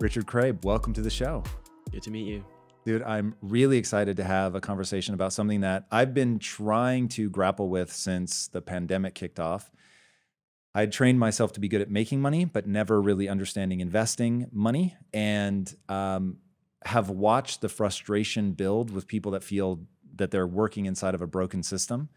Richard Craib, welcome to the show. Good to meet you. Dude, I'm really excited to have a conversation about something that I've been trying to grapple with since the pandemic kicked off. I trained myself to be good at making money, but never really understanding investing money, and have watched the frustration build with people that feel that they're working inside of a broken system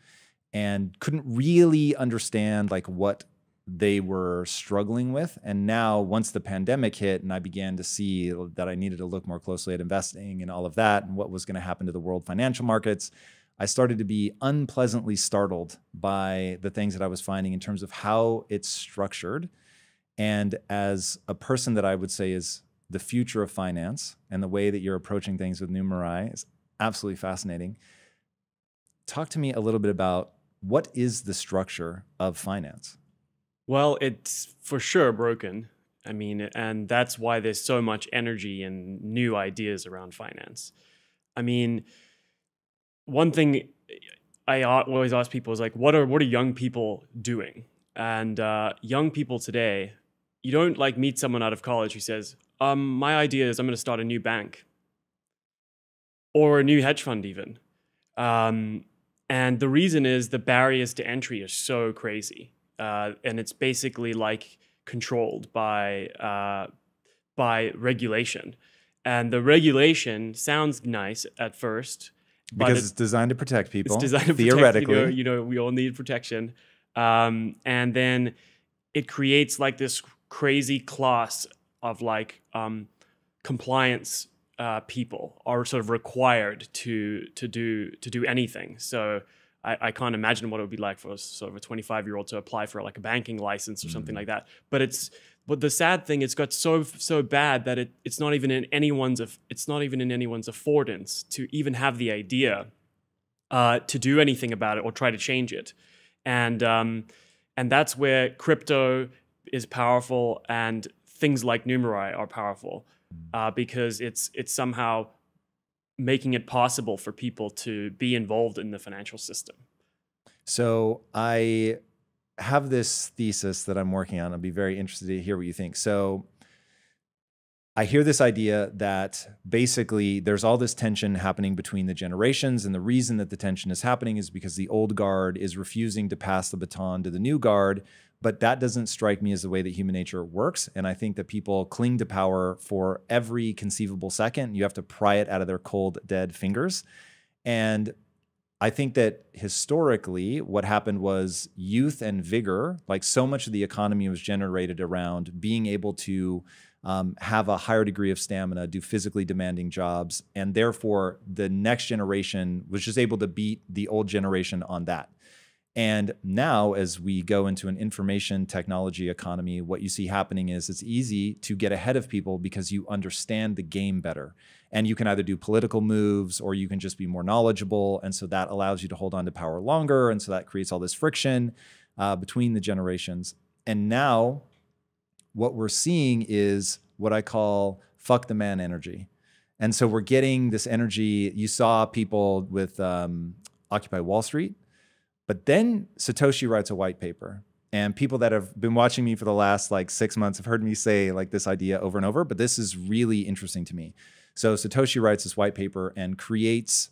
and couldn't really understand like what they were struggling with. And now once the pandemic hit and I began to see that I needed to look more closely at investing and all of that and what was going to happen to the world financial markets, I started to be unpleasantly startled by the things that I was finding in terms of how it's structured. And as a person that I would say is the future of finance and the way that you're approaching things with Numerai is absolutely fascinating. Talk to me a little bit about what is the structure of finance? Well, it's for sure broken. I mean, and that's why there's so much energy and new ideas around finance. I mean, one thing I always ask people is like, what are young people doing? And young people today, you don't like meet someone out of college who says, my idea is I'm going to start a new bank or a new hedge fund even. And the reason is the barriers to entry are so crazy. And it's basically like controlled by regulation. And the regulation sounds nice at first. Because it's designed to protect people. It's designed to theoretically. Protect, we all need protection. And then it creates like this crazy class of like compliance people are sort of required to do anything. So I can't imagine what it would be like for sort of a 25-year-old to apply for like a banking license or something like that. But the sad thing, it's got so bad that it's not even in anyone's affordance to even have the idea to do anything about it or try to change it. And that's where crypto is powerful and things like Numerai are powerful because it's somehow making it possible for people to be involved in the financial system. So I have this thesis that I'm working on. I'll be very interested to hear what you think. So I hear this idea that basically there's all this tension happening between the generations. And the reason that the tension is happening is because the old guard is refusing to pass the baton to the new guard. But that doesn't strike me as the way that human nature works. And I think that people cling to power for every conceivable second. You have to pry it out of their cold, dead fingers. And I think that historically what happened was youth and vigor, like so much of the economy was generated around being able to have a higher degree of stamina, do physically demanding jobs. And therefore the next generation was just able to beat the old generation on that. And now as we go into an information technology economy, what you see happening is it's easy to get ahead of people because you understand the game better. And you can either do political moves or you can just be more knowledgeable. And so that allows you to hold on to power longer. And so that creates all this friction between the generations. And now what we're seeing is what I call fuck the man energy. And so we're getting this energy. You saw people with Occupy Wall Street. But then Satoshi writes a white paper, and people that have been watching me for the last like 6 months have heard me say like this idea over and over, but this is really interesting to me. So Satoshi writes this white paper and creates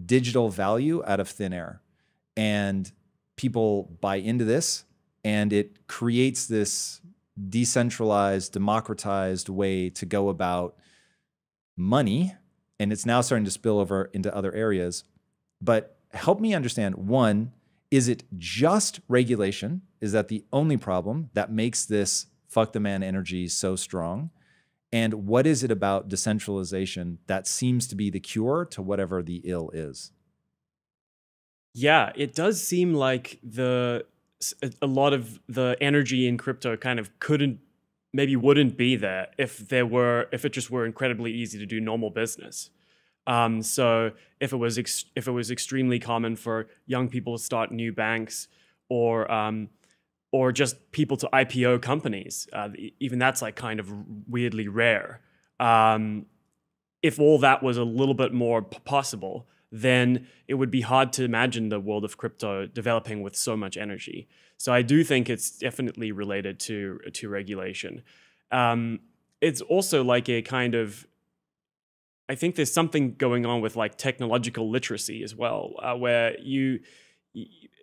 digital value out of thin air, and people buy into this, and it creates this decentralized, democratized way to go about money. And it's now starting to spill over into other areas. But help me understand, one, is it just regulation? Is that the only problem that makes this fuck the man energy so strong? And what is it about decentralization that seems to be the cure to whatever the ill is? Yeah, it does seem like a lot of the energy in crypto kind of wouldn't be there if it just were incredibly easy to do normal business. So if it was extremely common for young people to start new banks or just people to IPO companies, even that's like kind of weirdly rare. If all that was a little bit more possible, then it would be hard to imagine the world of crypto developing with so much energy. So I do think it's definitely related to regulation. it's also like a kind of, I think there's something going on with like technological literacy as well, where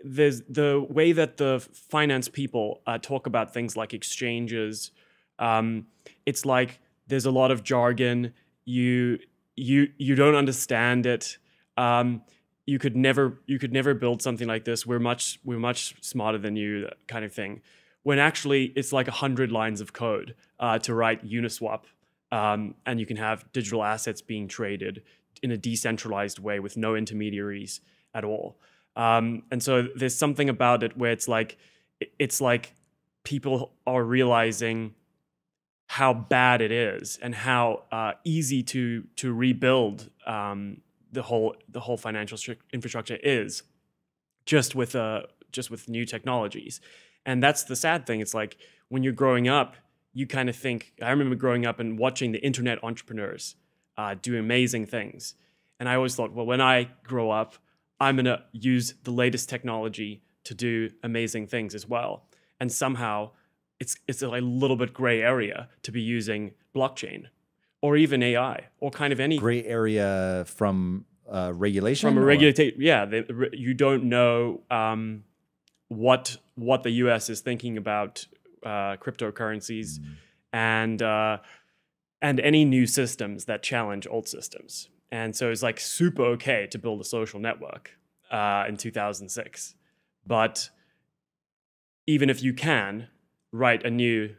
there's the way that the finance people talk about things like exchanges. It's like there's a lot of jargon. You don't understand it. You could never build something like this. We're much smarter than you, that kind of thing. When actually it's like 100 lines of code to write Uniswap. And you can have digital assets being traded in a decentralized way with no intermediaries at all. And so there's something about it where it's like people are realizing how bad it is and how easy to rebuild the whole financial infrastructure is just with new technologies. And that's the sad thing. It's like when you're growing up, you kind of think, I remember growing up and watching the internet entrepreneurs do amazing things. And I always thought, well, when I grow up, I'm going to use the latest technology to do amazing things as well. And somehow it's a little bit gray area to be using blockchain or even AI or kind of any gray area from regulation. From a regulatory, yeah, you don't know what the U.S. is thinking about cryptocurrencies and any new systems that challenge old systems. And so it's like super okay to build a social network in 2006. But even if you can write a new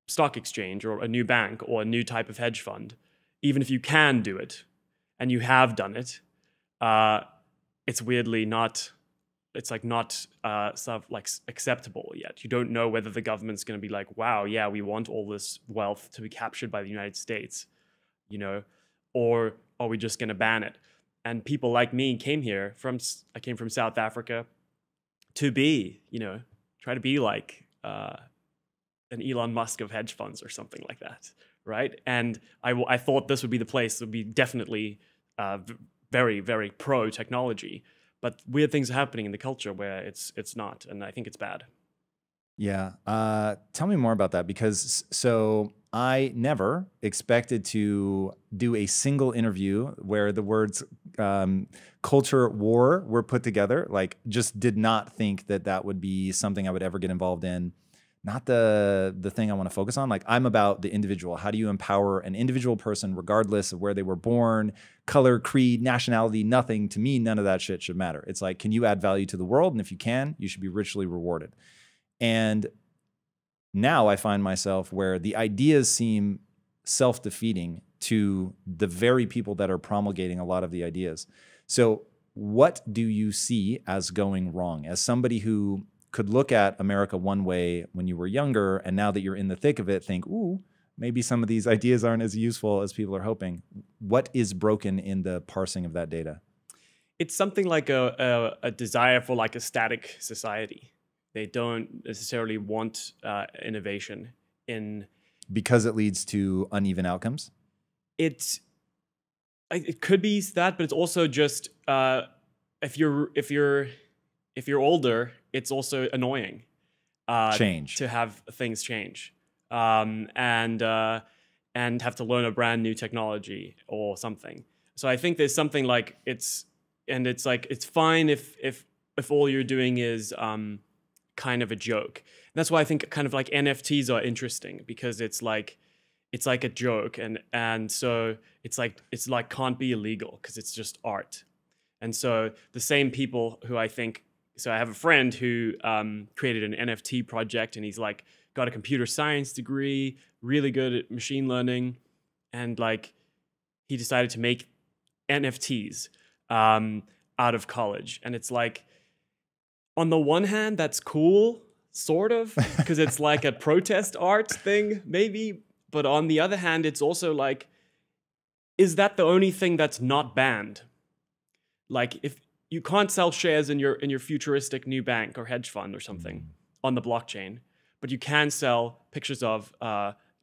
stock exchange or a new bank or a new type of hedge fund, even if you can do it and you have done it, it's weirdly not, it's like not sort of like acceptable yet. You don't know whether the government's going to be like, wow, yeah, we want all this wealth to be captured by the United States, you know, or are we just going to ban it? And people like me I came from South Africa to be, you know, try to be like an Elon Musk of hedge funds or something like that, right? And I thought this would be the place that would be definitely very, very pro technology. But weird things are happening in the culture where it's not, and I think it's bad. Yeah. Tell me more about that, because so I never expected to do a single interview where the words culture war were put together. Like, just did not think that would be something I would ever get involved in. Not the thing I want to focus on. Like, I'm about the individual. How do you empower an individual person regardless of where they were born, color, creed, nationality, nothing? To me, none of that shit should matter. It's like, can you add value to the world? And if you can, you should be richly rewarded. And now I find myself where the ideas seem self-defeating to the very people that are promulgating a lot of the ideas. So what do you see as going wrong? As somebody who could look at America one way when you were younger, and now that you're in the thick of it, think, ooh, maybe some of these ideas aren't as useful as people are hoping. What is broken in the parsing of that data? It's something like a desire for like a static society. They don't necessarily want innovation because it leads to uneven outcomes. It could be that, but it's also just if you're older, it's also annoying to have things change and have to learn a brand new technology or something. So I think there's something like it's fine if all you're doing is kind of a joke. And that's why I think kind of like NFTs are interesting, because it's like a joke, and so it's like can't be illegal because it's just art. And so the same people who I think, so I have a friend who created an NFT project, and he's like got a computer science degree, really good at machine learning, and like he decided to make NFTs out of college. And it's like, on the one hand, that's cool, sort of, because it's like a protest art thing, maybe. But on the other hand, it's also like, is that the only thing that's not banned? Like, if you can't sell shares in your futuristic new bank or hedge fund or something on the blockchain, but you can sell pictures of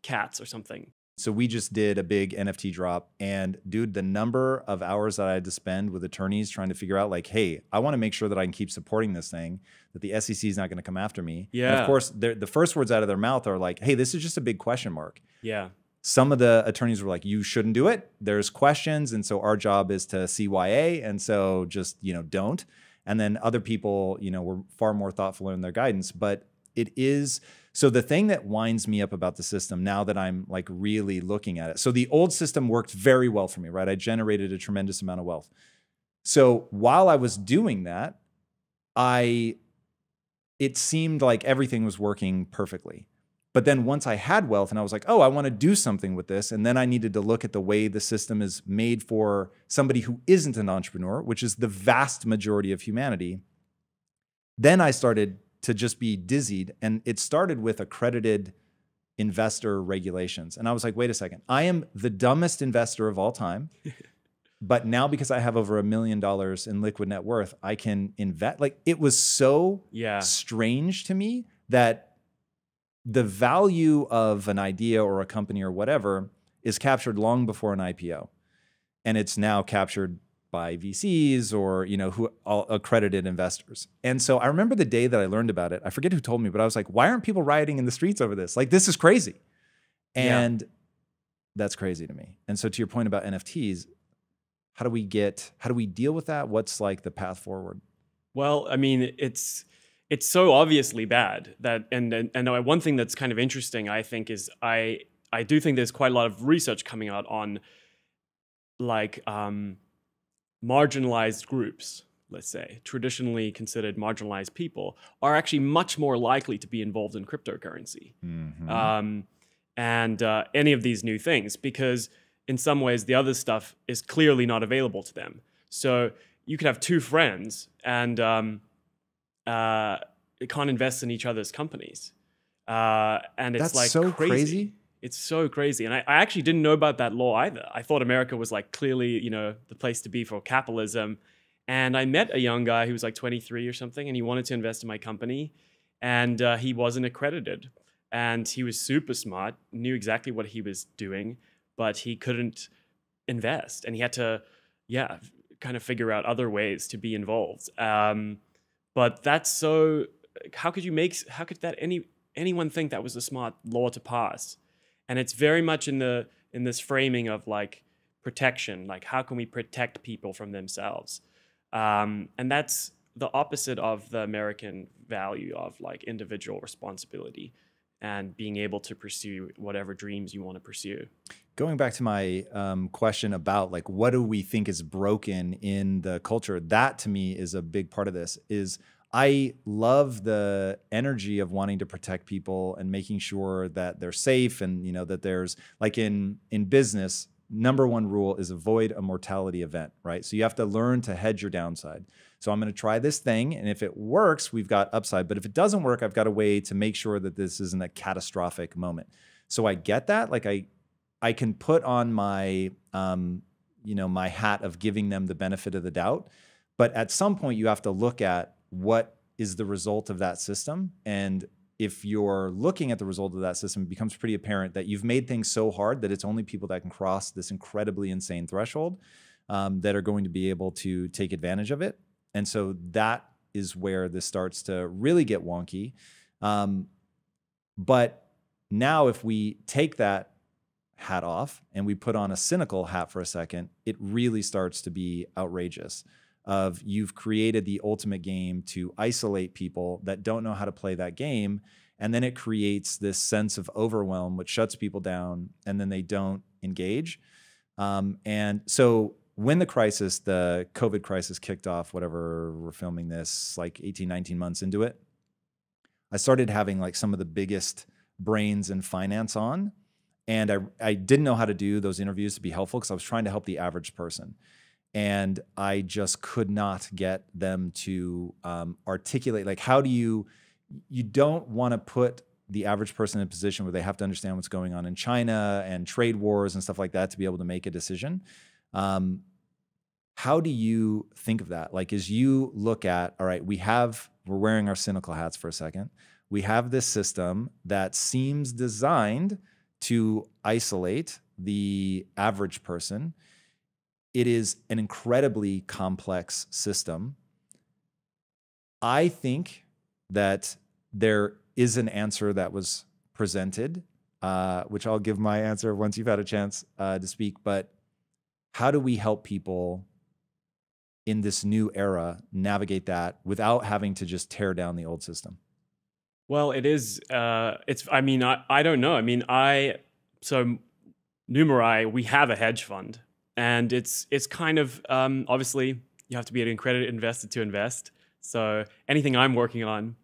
cats or something. So we just did a big NFT drop, and dude, the number of hours that I had to spend with attorneys trying to figure out like, hey, I want to make sure that I can keep supporting this thing, that the SEC is not going to come after me. Yeah. And of course, the first words out of their mouth are like, hey, this is just a big question mark. Yeah. some of the attorneys were like, you shouldn't do it. There's questions. And so our job is to CYA. And so just, don't. And then other people, were far more thoughtful in their guidance. But it is, so the thing that winds me up about the system now that I'm like really looking at it. So the old system worked very well for me, right? I generated a tremendous amount of wealth. So while I was doing that, it seemed like everything was working perfectly. But then once I had wealth and I was like, oh, I want to do something with this. And then I needed to look at the way the system is made for somebody who isn't an entrepreneur, which is the vast majority of humanity. Then I started to just be dizzied. And it started with accredited investor regulations. And I was like, wait a second, I am the dumbest investor of all time. But now because I have over $1 million in liquid net worth, I can invest. Like, it was so strange to me that the value of an idea or a company or whatever is captured long before an IPO. And it's now captured by VCs or, who all accredited investors. And so I remember the day that I learned about it. I forget who told me, but I was like, why aren't people rioting in the streets over this? Like, this is crazy. And that's crazy to me. And so to your point about NFTs, how do we deal with that? What's like the path forward? Well, I mean, it's so obviously bad that, and one thing that's kind of interesting, I think, is I do think there's quite a lot of research coming out on like marginalized groups, let's say, traditionally considered marginalized people, are actually much more likely to be involved in cryptocurrency and any of these new things, because in some ways the other stuff is clearly not available to them. So you could have two friends and can't invest in each other's companies. And it's That's like so crazy. It's so crazy. And I actually didn't know about that law either. I thought America was like clearly, the place to be for capitalism. And I met a young guy who was like 23 or something, and he wanted to invest in my company. And he wasn't accredited. And he was super smart, knew exactly what he was doing, but he couldn't invest. And he had to, kind of figure out other ways to be involved. But that's so, how could anyone think that was a smart law to pass? And it's very much in this framing of like protection, like how can we protect people from themselves? And that's the opposite of the American value of like individual responsibility and being able to pursue whatever dreams you want to pursue. Going back to my question about like, what do we think is broken in the culture? That to me is a big part of this. Is I love the energy of wanting to protect people and making sure that they're safe, and that there's like in business, number one rule is avoid a mortality event, right? So you have to learn to hedge your downside. So I'm going to try this thing, and if it works, we've got upside. But if it doesn't work, I've got a way to make sure that this isn't a catastrophic moment. So I get that. Like I can put on my my hat of giving them the benefit of the doubt, but at some point you have to look at what is the result of that system. And if you're looking at the result of that system, it becomes pretty apparent that you've made things so hard that it's only people that can cross this incredibly insane threshold that are going to be able to take advantage of it. And so that is where this starts to really get wonky. But now if we take that hat off and we put on a cynical hat for a second, it really starts to be outrageous. Of you've created the ultimate game to isolate people that don't know how to play that game. And then it creates this sense of overwhelm, which shuts people down, and then they don't engage. And so when the COVID crisis kicked off, whatever, we're filming this like 18, 19 months into it, I started having like some of the biggest brains in finance on. And I didn't know how to do those interviews to be helpful because I was trying to help the average person. And I just could not get them to articulate, like, how do you don't want to put the average person in a position where they have to understand what's going on in China and trade wars and stuff like that to be able to make a decision. How do you think of that? Like, as you look at, all right, we're wearing our cynical hats for a second. We have this system that seems designed to isolate the average person. It is an incredibly complex system. I think that there is an answer that was presented which I'll give my answer once you've had a chance to speak. But how do we help people in this new era navigate that without having to just tear down the old system? Well, it is. I mean, I don't know. I mean, so Numerai, we have a hedge fund, and it's kind of obviously you have to be an accredited investor to invest. So anything I'm working on,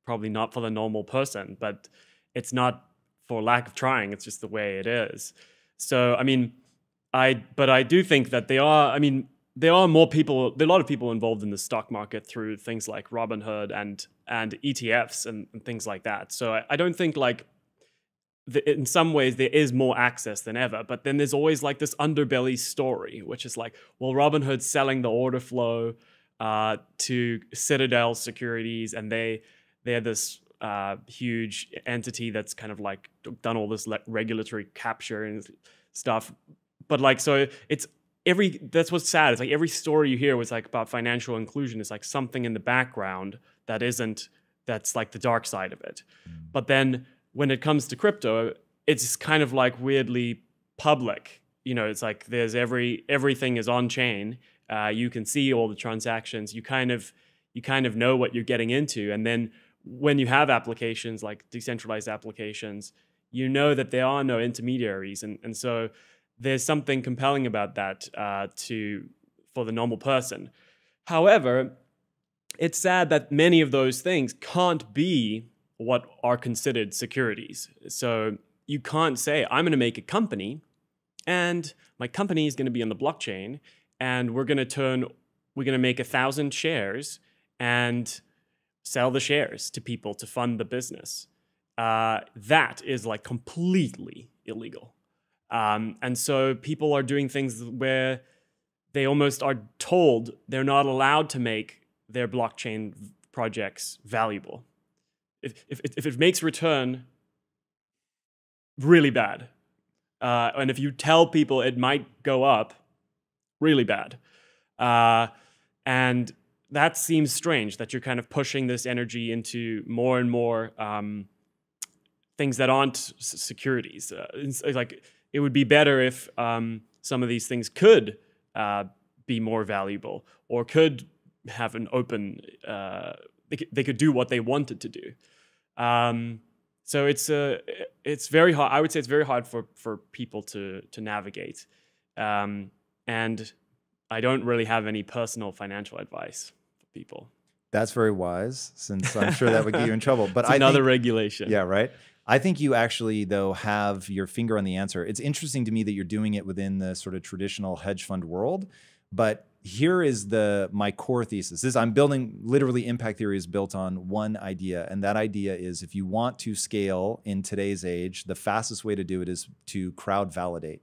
probably not for the normal person, but it's not for lack of trying. It's just the way it is. So I mean, but I do think that there are more people. There are a lot of people involved in the stock market through things like Robinhood and ETFs and things like that. So I don't think like in some ways there is more access than ever. But then there's always like this underbelly story, which is like, well, Robinhood's selling the order flow to Citadel Securities, and they're this huge entity that's kind of like done all this regulatory capture and stuff. But like, so it's that's what's sad. It's like every story you hear was like about financial inclusion is like something in the background that's like the dark side of it. But then when it comes to crypto, it's kind of like weirdly public. You know, it's like there's everything is on chain. You can see all the transactions. You kind of know what you're getting into. And then when you have applications like decentralized applications, you know that there are no intermediaries. And so there's something compelling about that for the normal person. However, it's sad that many of those things can't be what are considered securities. So you can't say, I'm going to make a company, and my company is going to be on the blockchain, and we're going to make 1,000 shares and sell the shares to people to fund the business. That is like completely illegal. And so people are doing things where they almost are told they're not allowed to make their blockchain projects valuable. If it makes return, really bad. And if you tell people it might go up, really bad. And that seems strange that you're kind of pushing this energy into more and more things that aren't securities. It's like it would be better if some of these things could be more valuable or could have an open. They could do what they wanted to do. So it's very hard. I would say it's very hard for people to navigate. And I don't really have any personal financial advice for people. That's very wise, since I'm sure that would get you in trouble. But it's another regulation. Yeah, right. I think you actually, though, have your finger on the answer. It's interesting to me that you're doing it within the sort of traditional hedge fund world. But here is my core thesis. I'm building, literally impact theory is built on one idea. And that idea is, if you want to scale in today's age, the fastest way to do it is to crowd validate.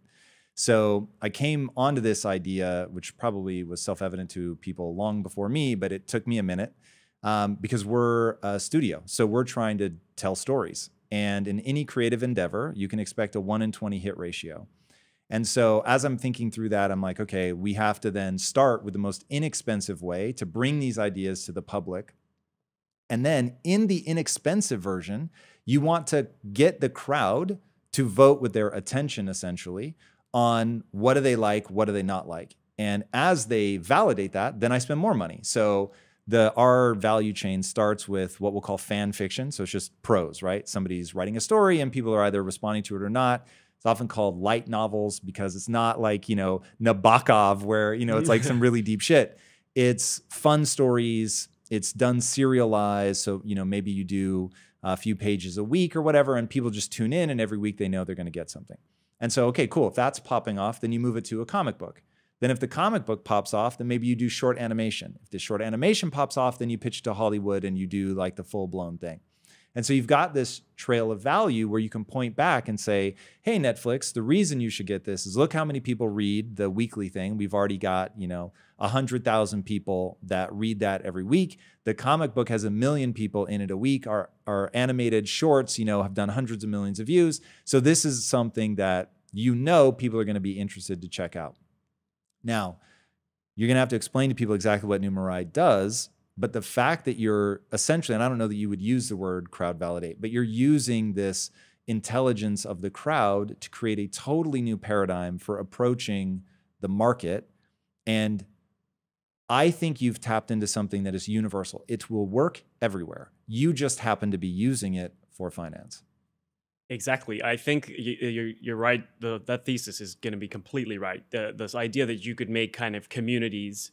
So I came onto this idea, which probably was self-evident to people long before me, but it took me a minute because we're a studio. So we're trying to tell stories. And in any creative endeavor, you can expect a 1 in 20 hit ratio. And so as I'm thinking through that, I'm like, okay, we have to then start with the most inexpensive way to bring these ideas to the public. And then in the inexpensive version, you want to get the crowd to vote with their attention, essentially, on what do they like, what do they not like. And as they validate that, then I spend more money. So our value chain starts with what we'll call fan fiction. So it's just prose, right? Somebody's writing a story and people are either responding to it or not. It's often called light novels because it's not like, Nabokov where, it's like some really deep shit. It's fun stories. It's done serialized. So, maybe you do a few pages a week or whatever, and people just tune in, and every week they know they're going to get something. And so, okay, cool. If that's popping off, then you move it to a comic book. Then if the comic book pops off, then maybe you do short animation. If the short animation pops off, then you pitch to Hollywood and you do like the full-blown thing. And so you've got this trail of value where you can point back and say, hey, Netflix, the reason you should get this is look how many people read the weekly thing. We've already got, 100,000 people that read that every week. The comic book has 1 million people in it a week. Our animated shorts, have done hundreds of millions of views. So this is something that people are going to be interested to check out. Now, you're going to have to explain to people exactly what Numerai does. But the fact that you're essentially, and I don't know that you would use the word crowd validate, but you're using this intelligence of the crowd to create a totally new paradigm for approaching the market. And I think you've tapped into something that is universal. It will work everywhere. You just happen to be using it for finance. Exactly. I think you're right. That thesis is going to be completely right. This idea that you could make kind of communities,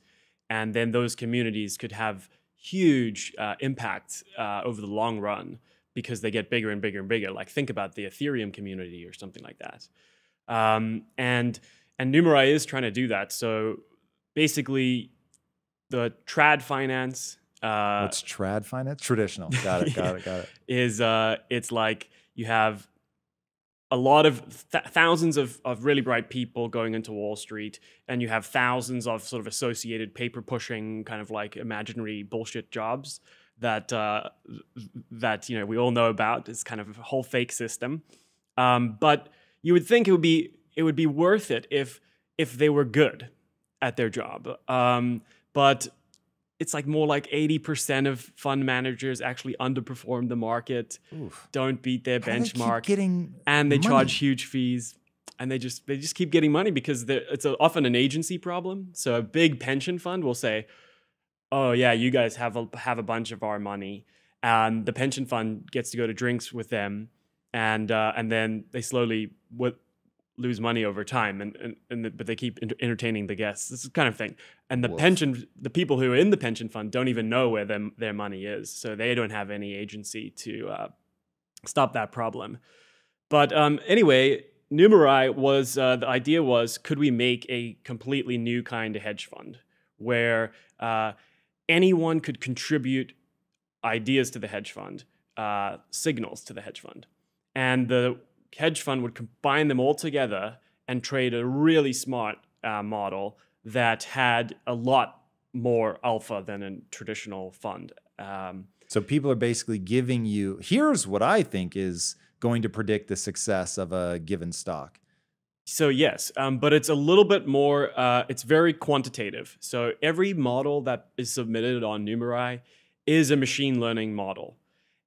and then those communities could have huge impact over the long run because they get bigger and bigger and bigger. Like think about the Ethereum community or something like that. And Numerai is trying to do that. So basically, the trad finance. What's trad finance? Traditional. Got it. Is it's like you have a lot of thousands of really bright people going into Wall Street, and you have thousands of sort of associated paper pushing kind of like imaginary bullshit jobs that that we all know about. It's kind of a whole fake system. But you would think it would be worth it if they were good at their job. But it's like more like 80% of fund managers actually underperform the market, don't beat their benchmark, and they charge huge fees, and they just keep getting money because it's often an agency problem. So a big pension fund will say, "Oh yeah, you guys have a bunch of our money," and the pension fund gets to go to drinks with them, and then they slowly lose money over time, but they keep entertaining the guests. This is kind of thing. And the people who are in the pension fund don't even know where their money is, so they don't have any agency to stop that problem. But anyway, Numerai was the idea was, could we make a completely new kind of hedge fund where anyone could contribute ideas to the hedge fund, signals to the hedge fund, and the hedge fund would combine them all together and trade a really smart model that had a lot more alpha than a traditional fund. So people are basically giving you, here's what I think is going to predict the success of a given stock. So yes, but it's a little bit more, it's very quantitative. So every model that is submitted on Numerai is a machine learning model.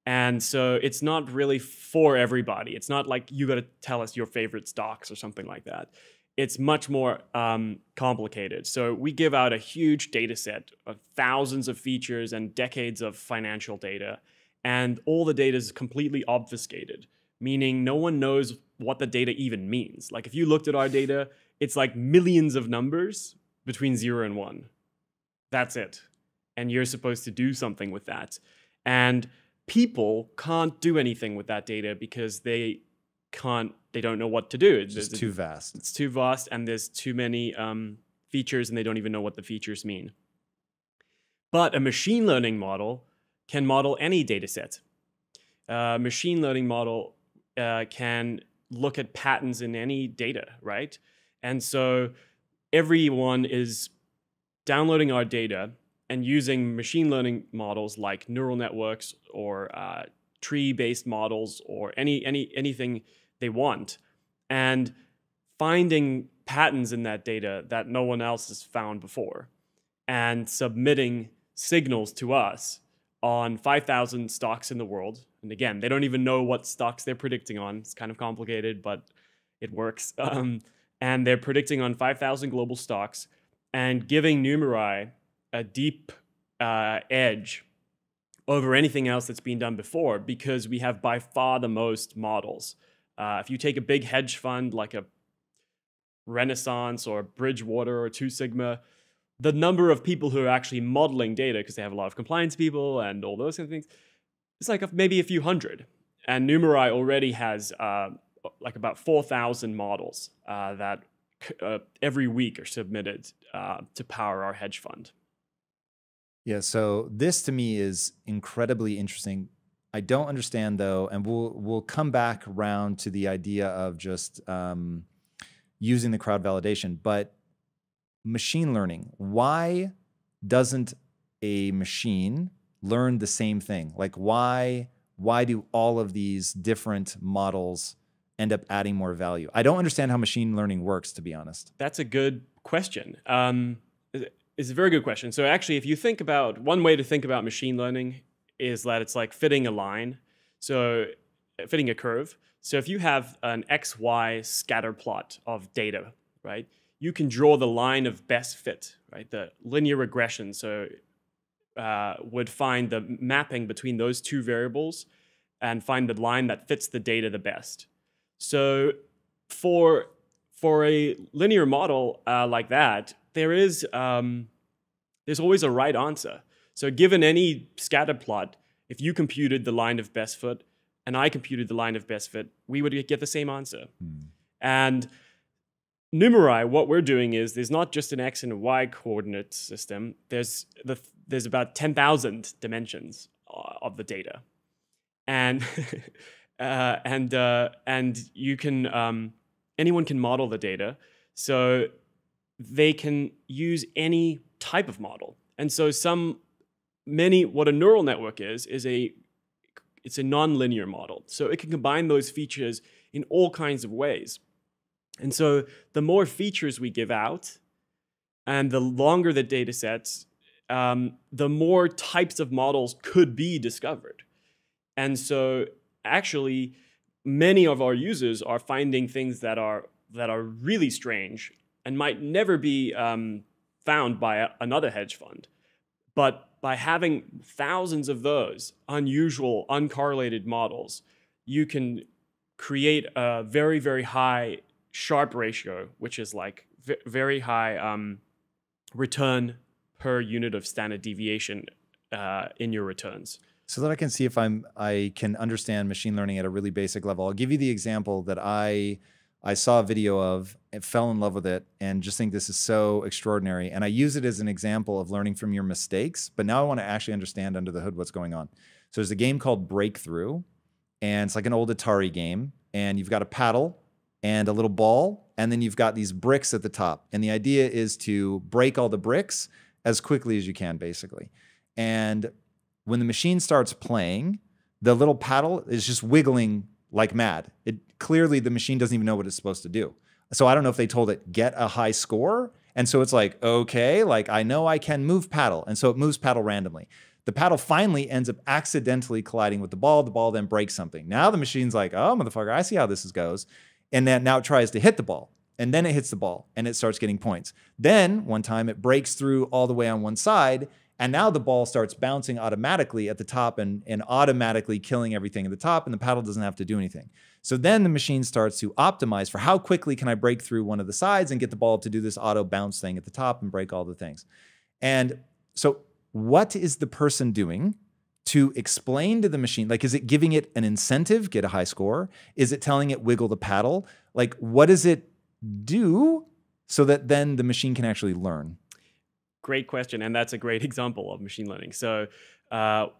And so it's not really for everybody. It's not like you got to tell us your favorite stocks or something like that. It's much more complicated. So we give out a huge data set of thousands of features and decades of financial data. And all the data is completely obfuscated, meaning no one knows what the data even means. Like if you looked at our data, it's like millions of numbers between 0 and 1. That's it. And you're supposed to do something with that. And people can't do anything with that data because they don't know what to do. It's just too vast. It's too vast, and there's too many features, and they don't even know what the features mean. But a machine learning model can model any data set. A machine learning model can look at patterns in any data, right? And so everyone is downloading our data and using machine learning models like neural networks or tree-based models or anything they want, and finding patterns in that data that no one else has found before, and submitting signals to us on 5,000 stocks in the world. And again, they don't even know what stocks they're predicting on. It's kind of complicated, but it works. And they're predicting on 5,000 global stocks and giving Numerai a deep edge over anything else that's been done before, because we have by far the most models. If you take a big hedge fund like a Renaissance or Bridgewater or Two Sigma, the number of people who are actually modeling data, because they have a lot of compliance people and all those kind of things, it's like maybe a few hundred. And Numerai already has like about 4,000 models that every week are submitted to power our hedge fund. Yeah, so this to me is incredibly interesting. I don't understand though, and we'll come back around to the idea of just using the crowd validation, but machine learning, why doesn't a machine learn the same thing? Like why do all of these different models end up adding more value? I don't understand how machine learning works, to be honest. That's a good question. It's a very good question. So actually, if you think about, one way to think about machine learning is that it's like fitting a line. So fitting a curve. So if you have an XY scatter plot of data, right, you can draw the line of best fit, right, the linear regression. So would find the mapping between those two variables and find the line that fits the data the best. So for a linear model like that, there's always a right answer. So given any scatter plot, if you computed the line of best fit and I computed the line of best fit, we would get the same answer. And Numerai, what we're doing is there's not just an X and a Y coordinate system. There's about 10,000 dimensions of the data, and you can anyone can model the data, so they can use any type of model. And so what a neural network is it's a nonlinear model. So it can combine those features in all kinds of ways. And so the more features we give out and the longer the data sets, the more types of models could be discovered. And so actually, many of our users are finding things that are really strange and might never be found by another hedge fund. But by having thousands of those unusual, uncorrelated models, you can create a very, very high Sharpe ratio, which is like very high return per unit of standard deviation in your returns. So that I can see if I can understand machine learning at a really basic level. I'll give you the example that I saw a video of and fell in love with it and just think this is so extraordinary. And I use it as an example of learning from your mistakes, but now I want to actually understand under the hood what's going on. So there's a game called Breakthrough, and it's like an old Atari game, and you've got a paddle and a little ball, and then you've got these bricks at the top. And the idea is to break all the bricks as quickly as you can, basically. And when the machine starts playing, the little paddle is just wiggling like mad. Clearly, the machine doesn't even know what it's supposed to do. So I don't know if they told it, get a high score. And so it's like, okay, like I know I can move paddle. And so it moves paddle randomly. The paddle finally ends up accidentally colliding with the ball. The ball then breaks something. Now the machine's like, oh, motherfucker, I see how this goes. And then now it tries to hit the ball. And then it hits the ball and it starts getting points. Then one time it breaks through all the way on one side. And now the ball starts bouncing automatically at the top and automatically killing everything at the top. And the paddle doesn't have to do anything. So then the machine starts to optimize for how quickly can I break through one of the sides and get the ball to do this auto bounce thing at the top and break all the things. And so what is the person doing to explain to the machine? Like, is it giving it an incentive, get a high score? Is it telling it wiggle the paddle? Like, what does it do so that then the machine can actually learn? Great question. And that's a great example of machine learning. So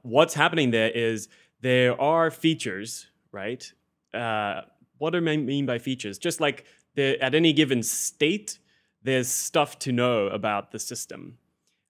what's happening there is there are features, right? What do I mean by features? Just like at any given state, there's stuff to know about the system.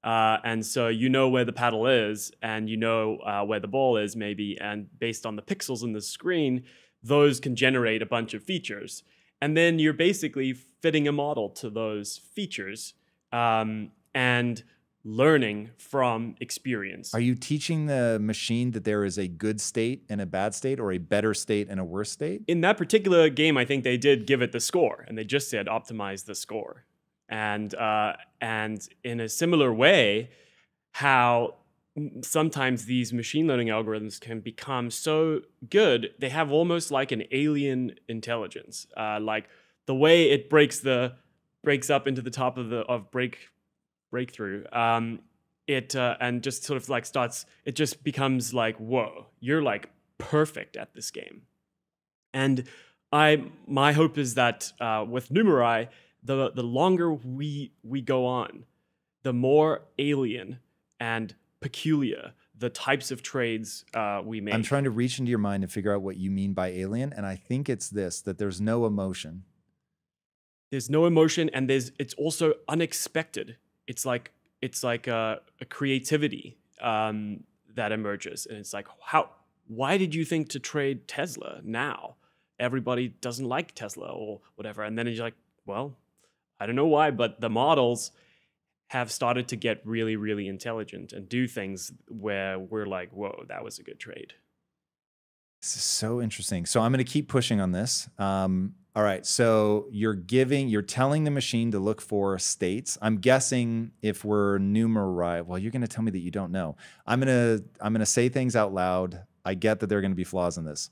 And so you know where the paddle is and you know where the ball is maybe. And based on the pixels in the screen, those can generate a bunch of features. And then you're basically fitting a model to those features and learning from experience. Are you teaching the machine that there is a good state and a bad state, or a better state and a worse state? In that particular game, I think they did give it the score, and they just said optimize the score. And in a similar way, how sometimes these machine learning algorithms can become so good, they have almost like an alien intelligence. Like the way it breaks up into the top of breakthrough, and just sort of like starts, it just becomes like, whoa, you're like perfect at this game. And my hope is that with Numerai, the longer we go on, the more alien and peculiar the types of trades we make. I'm trying to reach into your mind and figure out what you mean by alien, and I think it's this, that there's no emotion. There's no emotion, and it's also unexpected. It's like a creativity that emerges, and it's like, why did you think to trade Tesla now? Everybody doesn't like Tesla or whatever, and then you're like, well, I don't know why, but the models have started to get really, really intelligent and do things where we're like, whoa, that was a good trade. This is so interesting. So I'm going to keep pushing on this. All right. So you're telling the machine to look for states. I'm guessing if we're Numerai, well, you're going to tell me that you don't know. I'm going to say things out loud. I get that there are going to be flaws in this.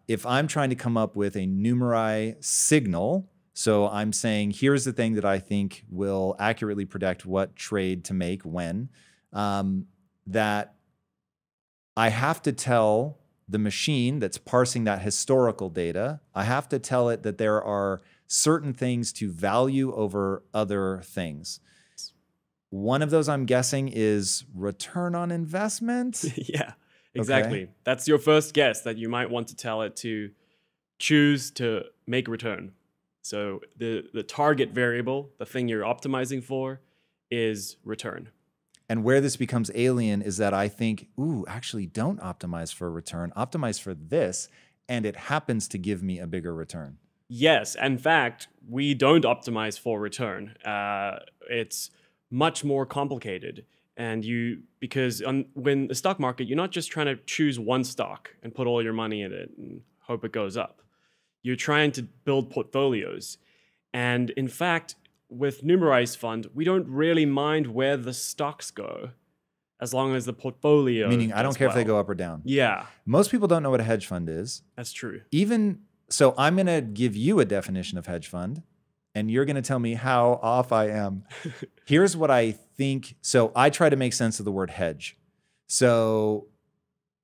If I'm trying to come up with a Numerai signal, so I'm saying, here's the thing that I think will accurately predict what trade to make when, that I have to tell the machine that's parsing that historical data, I have to tell it that there are certain things to value over other things. One of those, I'm guessing, is return on investment. Yeah, exactly. Okay. That's your first guess, that you might want to tell it to choose to make a return. So the target variable, the thing you're optimizing for, is return. And where this becomes alien is that I think, ooh, actually don't optimize for a return, optimize for this, and it happens to give me a bigger return. Yes, in fact, we don't optimize for return. It's much more complicated. And because when the stock market, you're not just trying to choose one stock and put all your money in it and hope it goes up. You're trying to build portfolios. And in fact, with Numerai's fund, we don't really mind where the stocks go as long as the portfolio Meaning, I don't care well. if they go up or down. Yeah. Most people don't know what a hedge fund is. That's true. So I'm going to give you a definition of hedge fund, and you're going to tell me how off I am. Here's what I think. So I try to make sense of the word hedge. So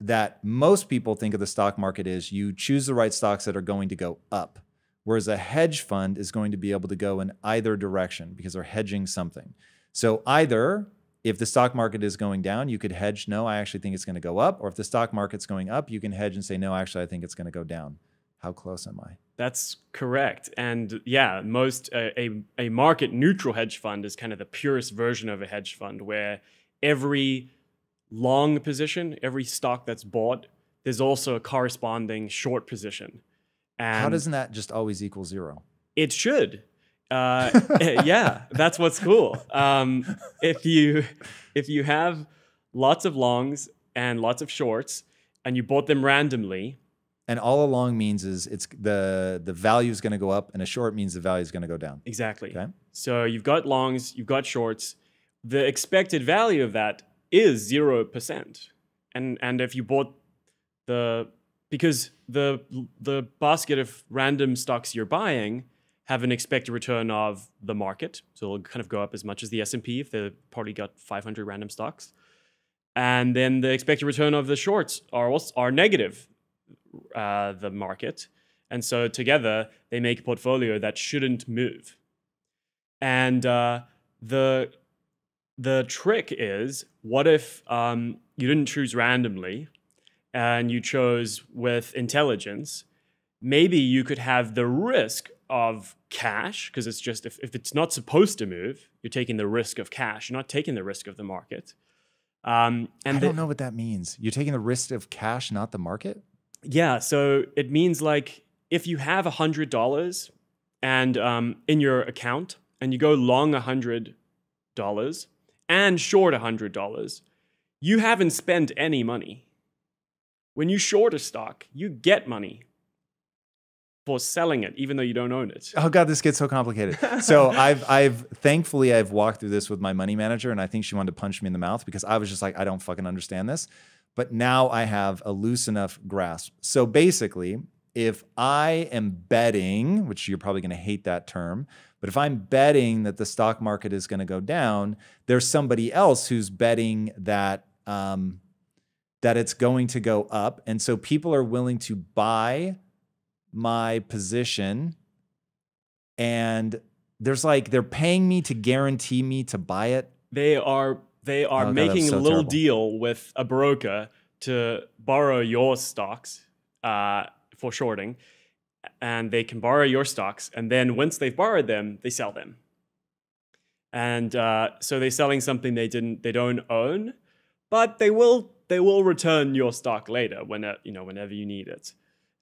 that most people think of the stock market is you choose the right stocks that are going to go up. Whereas a hedge fund is going to be able to go in either direction because they're hedging something. So either if the stock market is going down, you could hedge, no, I actually think it's going to go up. Or if the stock market's going up, you can hedge and say, no, actually, I think it's going to go down. How close am I? That's correct. And yeah, a market neutral hedge fund is kind of the purest version of a hedge fund, where every long position, every stock that's bought, there's also a corresponding short position. And how doesn't that just always equal zero? It should. Yeah, that's what's cool. If you have lots of longs and lots of shorts, and you bought them randomly, and all along means is it's the value is going to go up, and a short means the value is going to go down. Exactly. Okay. So you've got longs, you've got shorts. The expected value of that is 0%, and if you bought because the basket of random stocks you're buying have an expected return of the market. So it'll kind of go up as much as the S&P if they've probably got 500 random stocks. And then the expected return of the shorts are negative, the market. And so together they make a portfolio that shouldn't move. And the trick is, what if you didn't choose randomly, and you chose with intelligence? Maybe you could have the risk of cash, because it's just, if it's not supposed to move, you're taking the risk of cash. You're not taking the risk of the market. And I don't know what that means. You're taking the risk of cash, not the market? Yeah, so it means like if you have $100 and in your account, and you go long $100 and short $100, you haven't spent any money. When you short a stock, you get money for selling it, even though you don't own it. Oh God, this gets so complicated. So thankfully I've walked through this with my money manager, and I think she wanted to punch me in the mouth because I was just like, I don't fucking understand this. But now I have a loose enough grasp. So basically, if I am betting, which you're probably going to hate that term, but if I'm betting that the stock market is going to go down, there's somebody else who's betting that that it's going to go up. And so people are willing to buy my position, and they're paying me to guarantee me to buy it. They are making a little deal with a broker to borrow your stocks for shorting, and they can borrow your stocks, and then once they've borrowed them, they sell them. And so they're selling something they don't own, but they will return your stock later whenever you need it.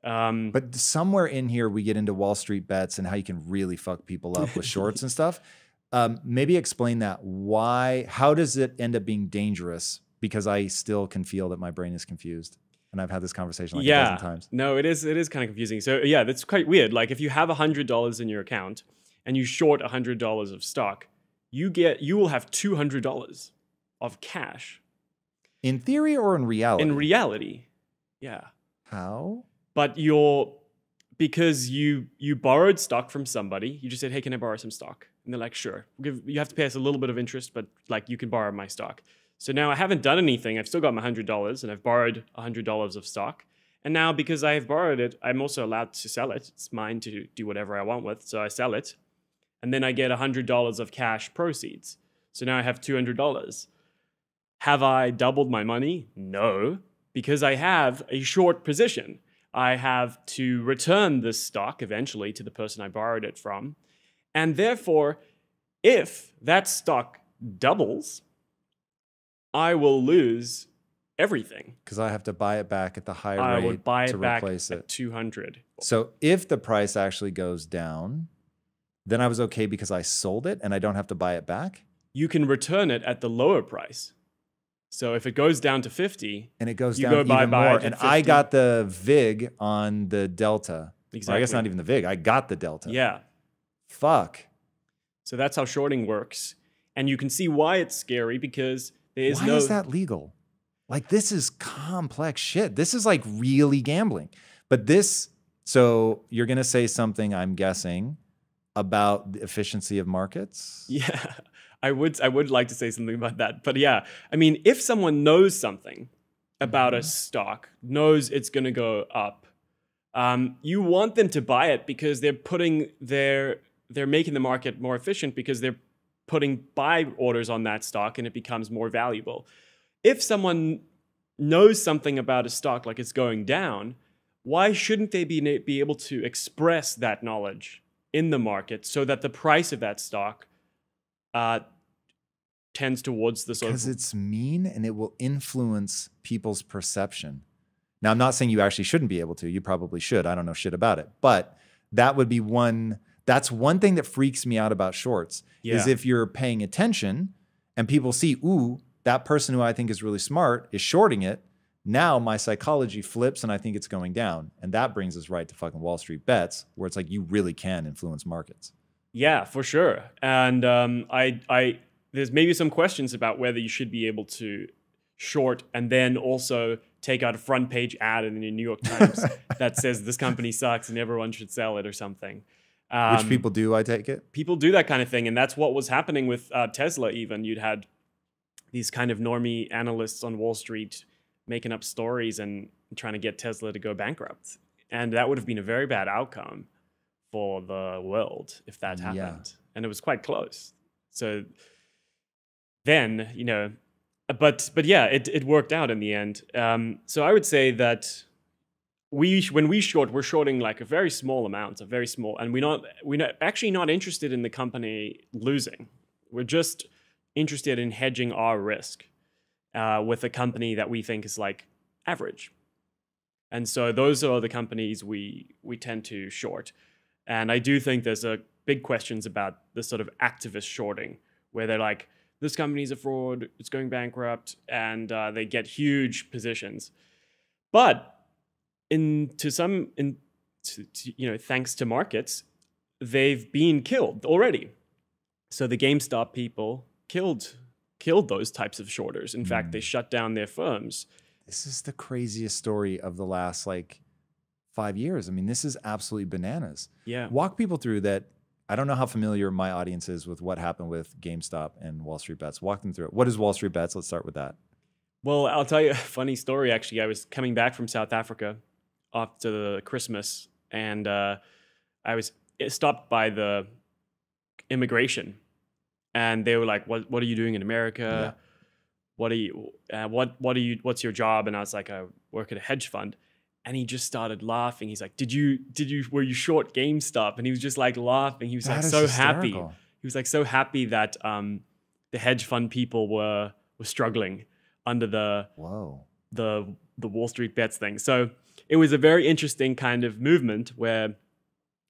But somewhere in here, we get into Wall Street bets and how you can really fuck people up with shorts and stuff. Maybe explain that. How does it end up being dangerous? Because I still can feel that my brain is confused. And I've had this conversation like a dozen times. No, it is kind of confusing. So yeah, that's quite weird. Like if you have $100 in your account and you short $100 of stock, you will have $200 of cash. In theory or in reality? In reality, yeah. How? But because you borrowed stock from somebody, you just said, hey, can I borrow some stock? And they're like, sure. You have to pay us a little bit of interest, but like you can borrow my stock. So now I haven't done anything. I've still got my $100 and I've borrowed $100 of stock. And now because I have borrowed it, I'm also allowed to sell it. It's mine to do whatever I want with. So I sell it. And then I get $100 of cash proceeds. So now I have $200. Have I doubled my money? No, because I have a short position. I have to return this stock eventually to the person I borrowed it from. And therefore, if that stock doubles, I will lose everything. Because I have to buy it back at the higher rate I would buy to it back replace at it. 200. So if the price actually goes down, then I was okay because I sold it and I don't have to buy it back? You can return it at the lower price. So if it goes down to 50, and it goes you down go even buy more. it And at I 50. got the VIG on the Delta. Exactly. Or I guess not even the VIG. I got the Delta. Yeah. Fuck. So that's how shorting works. And you can see why it's scary because there is Why is that legal? Like, this is complex shit. This is like really gambling. But this, so you're going to say something, I'm guessing, about the efficiency of markets? Yeah, I would like to say something about that. But yeah, I mean, if someone knows something about a stock, knows it's going to go up, you want them to buy it because they're making the market more efficient because they're putting buy orders on that stock and it becomes more valuable. If someone knows something about a stock like it's going down, why shouldn't they be able to express that knowledge in the market so that the price of that stock tends towards the sort of... Because it's mean and it will influence people's perception. Now, I'm not saying you actually shouldn't be able to. You probably should. I don't know shit about it. But that would be that's one thing that freaks me out about shorts, is if you're paying attention and people see, ooh, that person who I think is really smart is shorting it. Now my psychology flips and I think it's going down. And that brings us right to fucking Wall Street bets, where it's like you really can influence markets. Yeah, for sure. And there's maybe some questions about whether you should be able to short and then also take out a front page ad in the New York Times that says this company sucks and everyone should sell it or something. Which people do, I take it? People do that kind of thing. And that's what was happening with Tesla even. You'd had these kind of normie analysts on Wall Street making up stories and trying to get Tesla to go bankrupt. And that would have been a very bad outcome for the world if that happened. Yeah. And it was quite close. So then, you know, but yeah, it worked out in the end. So I would say that when we short, we're shorting like a very small amount, and we're actually not interested in the company losing. We're just interested in hedging our risk with a company that we think is like average. And so those are the companies we tend to short. And I do think there's big questions about this sort of activist shorting, where they're like, this company's a fraud, it's going bankrupt, and they get huge positions. But thanks to markets, they've been killed already. So the Gamestop people killed those types of shorters. In fact, they shut down their firms. This is the craziest story of the last 5 years. I mean, this is absolutely bananas. Yeah. Walk people through that. I don't know how familiar my audience is with what happened with GameStop and Wall Street Bets. Walk them through it. What is Wall Street Bets? Let's start with that. Well, I'll tell you a funny story, actually. I was coming back from South Africa after the Christmas, and I was stopped by the immigration. And they were like, what are you doing in America? Yeah. What's your job? And I was like, I work at a hedge fund. And he just started laughing. He's like, were you short GameStop? And he was just like laughing. He was like so happy. He was like so happy that the hedge fund people were struggling under the Wall Street Bets thing. So it was a very interesting kind of movement where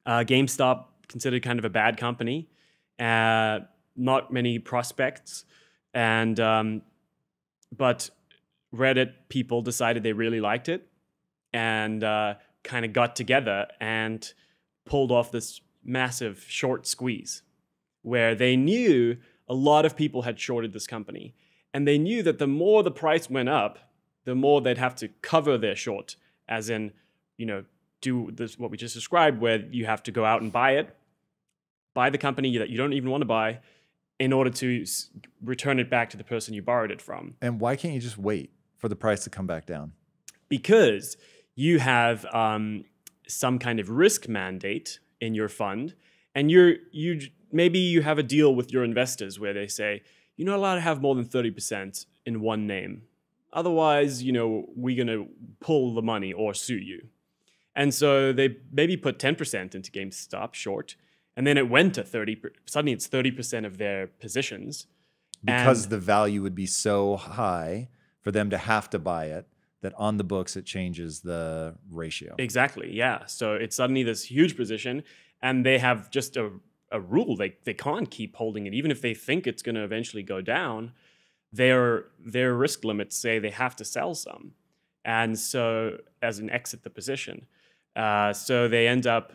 GameStop considered kind of a bad company, not many prospects, and but Reddit people decided they really liked it. and kind of got together and pulled off this massive short squeeze where they knew a lot of people had shorted this company. And they knew that the more the price went up, the more they'd have to cover their short, as in, do this, what we just described, where you have to go out and buy the company that you don't even want to buy in order to return it back to the person you borrowed it from. And why can't you just wait for the price to come back down? Because you have some kind of risk mandate in your fund, and maybe you have a deal with your investors where they say, you're not allowed to have more than 30% in one name. Otherwise, we're going to pull the money or sue you. And so they maybe put 10% into GameStop short, and then it went to 30%. Suddenly it's 30% of their positions. Because the value would be so high for them to have to buy it, that on the books it changes the ratio. Exactly, yeah. So it's suddenly this huge position, and they have just a rule. They can't keep holding it. Even if they think it's going to eventually go down, their risk limits say they have to sell some. And so as an exit the position. So they end up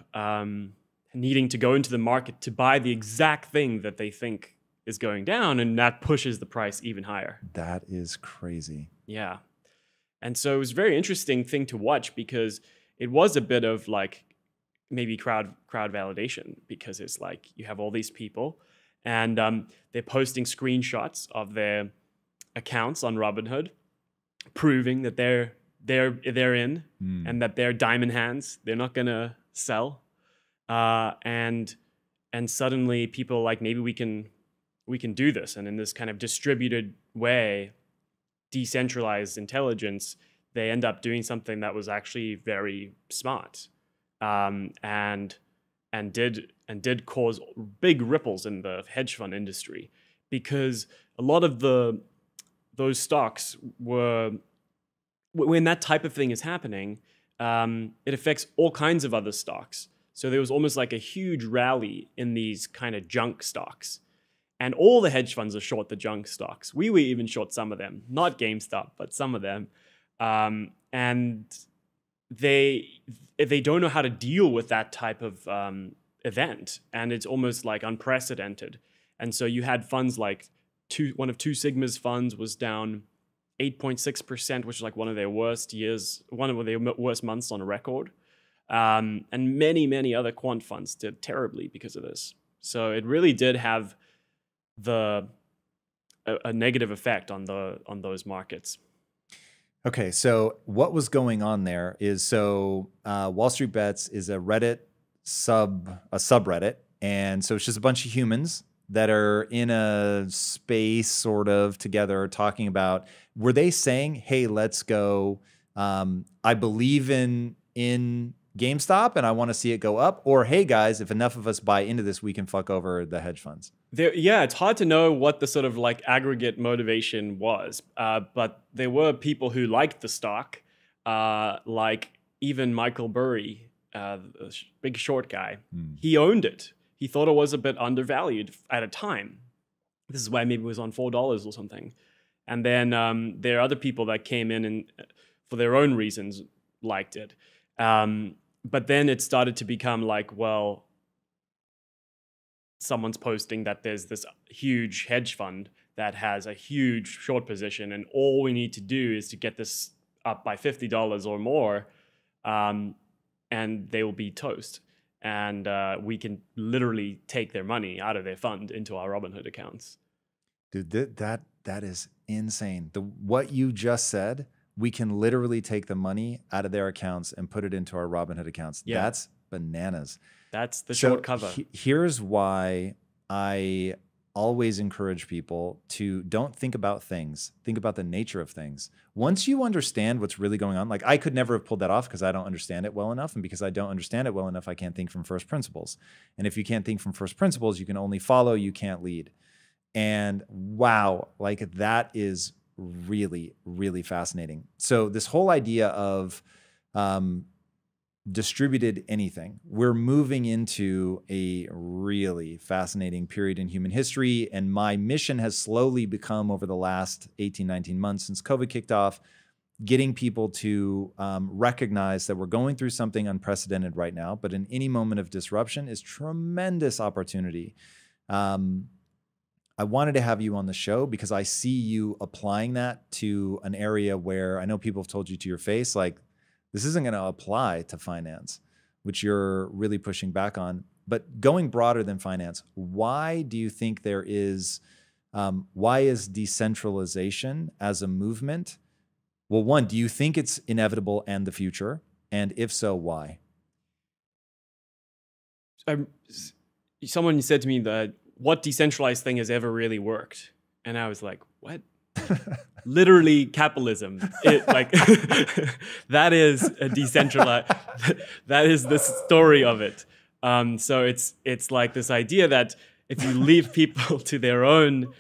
needing to go into the market to buy the exact thing that they think is going down, and that pushes the price even higher. That is crazy. Yeah. And so it was a very interesting thing to watch, because it was a bit of like maybe crowd validation, because it's like you have all these people and they're posting screenshots of their accounts on Robinhood, proving that they're in and that they're diamond hands. They're not gonna sell. And suddenly people are like, maybe we can do this. And in this kind of distributed way, decentralized intelligence, they end up doing something that was actually very smart, and did cause big ripples in the hedge fund industry, because a lot of those stocks were, when that type of thing is happening, it affects all kinds of other stocks. So there was almost like a huge rally in these kind of junk stocks. And all the hedge funds are short the junk stocks. We were even short some of them, not GameStop, but some of them. And they don't know how to deal with that type of event. And it's almost like unprecedented. And so you had funds like one of Two Sigma's funds was down 8.6%, which is like one of their worst years, one of their worst months on record. And many, many other quant funds did terribly because of this. So it really did have a negative effect on those markets. Okay, so what was going on there is, Wall Street Bets is a Reddit subreddit, and so it's just a bunch of humans that are in a space sort of together talking about, were they saying, hey, let's go, I believe in GameStop and I want to see it go up, or hey guys, if enough of us buy into this, we can fuck over the hedge funds? Yeah, it's hard to know what the sort of like aggregate motivation was, but there were people who liked the stock, like even Michael Burry, the big short guy. He owned it. He thought it was a bit undervalued at a time. This is why maybe it was on $4 or something. And then there are other people that came in and, for their own reasons, liked it. But then it started to become like, well, someone's posting that there's this huge hedge fund that has a huge short position, and all we need to do is to get this up by $50 or more, and they will be toast. And we can literally take their money out of their fund into our Robinhood accounts. Dude, that is insane. What you just said, we can literally take the money out of their accounts and put it into our Robinhood accounts. Yeah. That's bananas. That's the short cover. Here's why I always encourage people to don't think about things. Think about the nature of things. Once you understand what's really going on, like I could never have pulled that off because I don't understand it well enough. And because I don't understand it well enough, I can't think from first principles. And if you can't think from first principles, you can only follow, you can't lead. And wow, like that is really, really fascinating. So this whole idea of distributed anything, we're moving into a really fascinating period in human history. And my mission has slowly become, over the last 18, 19 months since COVID kicked off, getting people to recognize that we're going through something unprecedented right now, but in any moment of disruption is tremendous opportunity. I wanted to have you on the show because I see you applying that to an area where I know people have told you to your face, like, this isn't going to apply to finance, which you're really pushing back on. But going broader than finance, why do you think there is, why is decentralization as a movement? Well, one, do you think it's inevitable and the future? And if so, why? Someone said to me that, what decentralized thing has ever really worked? And I was like, what? Literally capitalism. That is a decentralized, that is the story of it. So it's like this idea that if you leave people to their own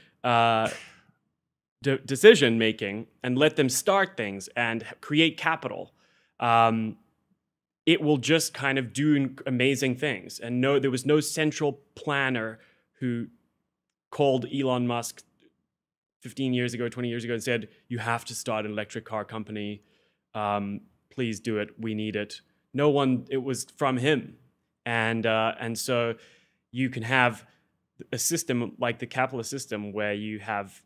decision making and let them start things and create capital, it will just kind of do amazing things. And no, there was no central planner who called Elon Musk 15 years ago, 20 years ago, and said, you have to start an electric car company. Please do it. We need it. No one, it was from him. And so you can have a system like the capitalist system where you have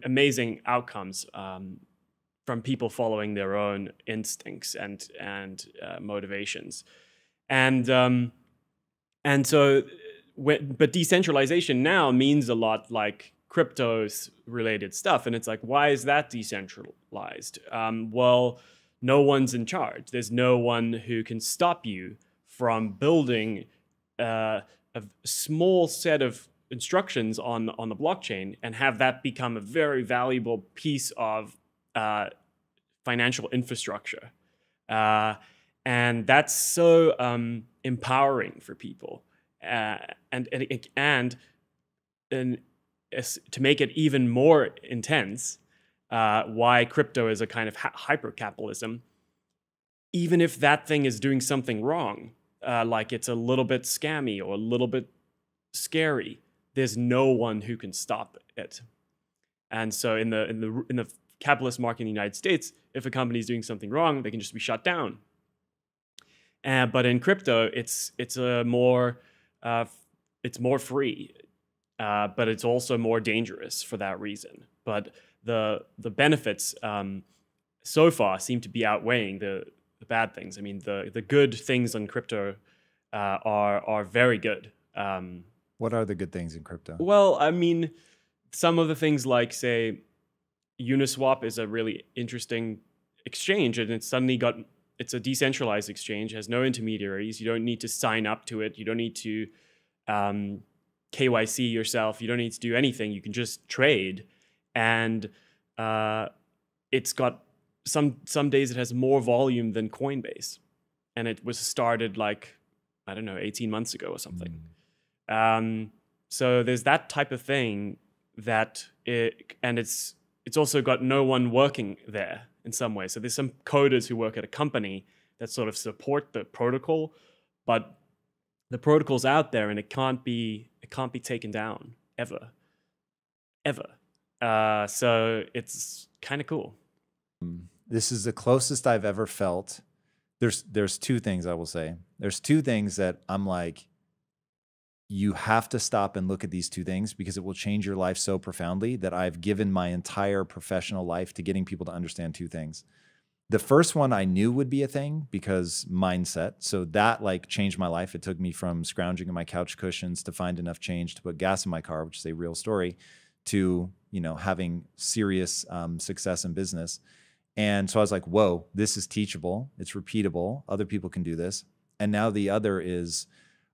amazing outcomes from people following their own instincts and motivations. And so, but decentralization now means a lot like cryptos related stuff. And it's like, why is that decentralized? Well, no one's in charge. There's no one who can stop you from building a small set of instructions on the blockchain and have that become a very valuable piece of financial infrastructure. And that's so empowering for people. And to make it even more intense, why crypto is a kind of hyper-capitalism, even if that thing is doing something wrong, like it's a little bit scammy or a little bit scary, there's no one who can stop it. And so in the capitalist market in the United States, if a company is doing something wrong, they can just be shut down. But in crypto, it's more free, but it's also more dangerous for that reason. But the benefits so far seem to be outweighing the bad things. I mean, the good things in crypto are very good. What are the good things in crypto? Well, I mean, some of the things like, say, Uniswap is a really interesting exchange, and it's a decentralized exchange, has no intermediaries. You don't need to sign up to it. You don't need to KYC yourself. You don't need to do anything. You can just trade. And it's got some days it has more volume than Coinbase. And it was started like, I don't know, 18 months ago or something. So there's that type of thing and it's also got no one working there in some way. So there's some coders who work at a company that sort of support the protocol, but the protocol's out there and it can't be taken down ever. So it's kind of cool. This is the closest I've ever felt. There's two things I will say. There's two things that I'm like, you have to stop and look at these two things because it will change your life so profoundly that I've given my entire professional life to getting people to understand two things. The first one I knew would be a thing because mindset. So that like changed my life. It took me from scrounging in my couch cushions to find enough change to put gas in my car, which is a real story, to, you know, having serious success in business. And so I was like, whoa, this is teachable. It's repeatable. Other people can do this. And now the other is,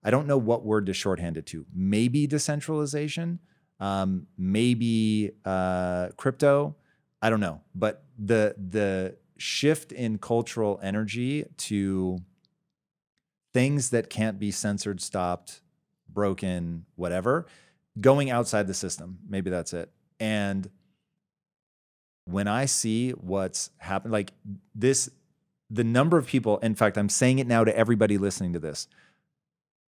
I don't know what word to shorthand it to. Maybe decentralization, maybe crypto. I don't know. But the shift in cultural energy to things that can't be censored, stopped, broken, whatever, going outside the system. Maybe that's it. And when I see what's happened, like this, the number of people, in fact, I'm saying it now to everybody listening to this.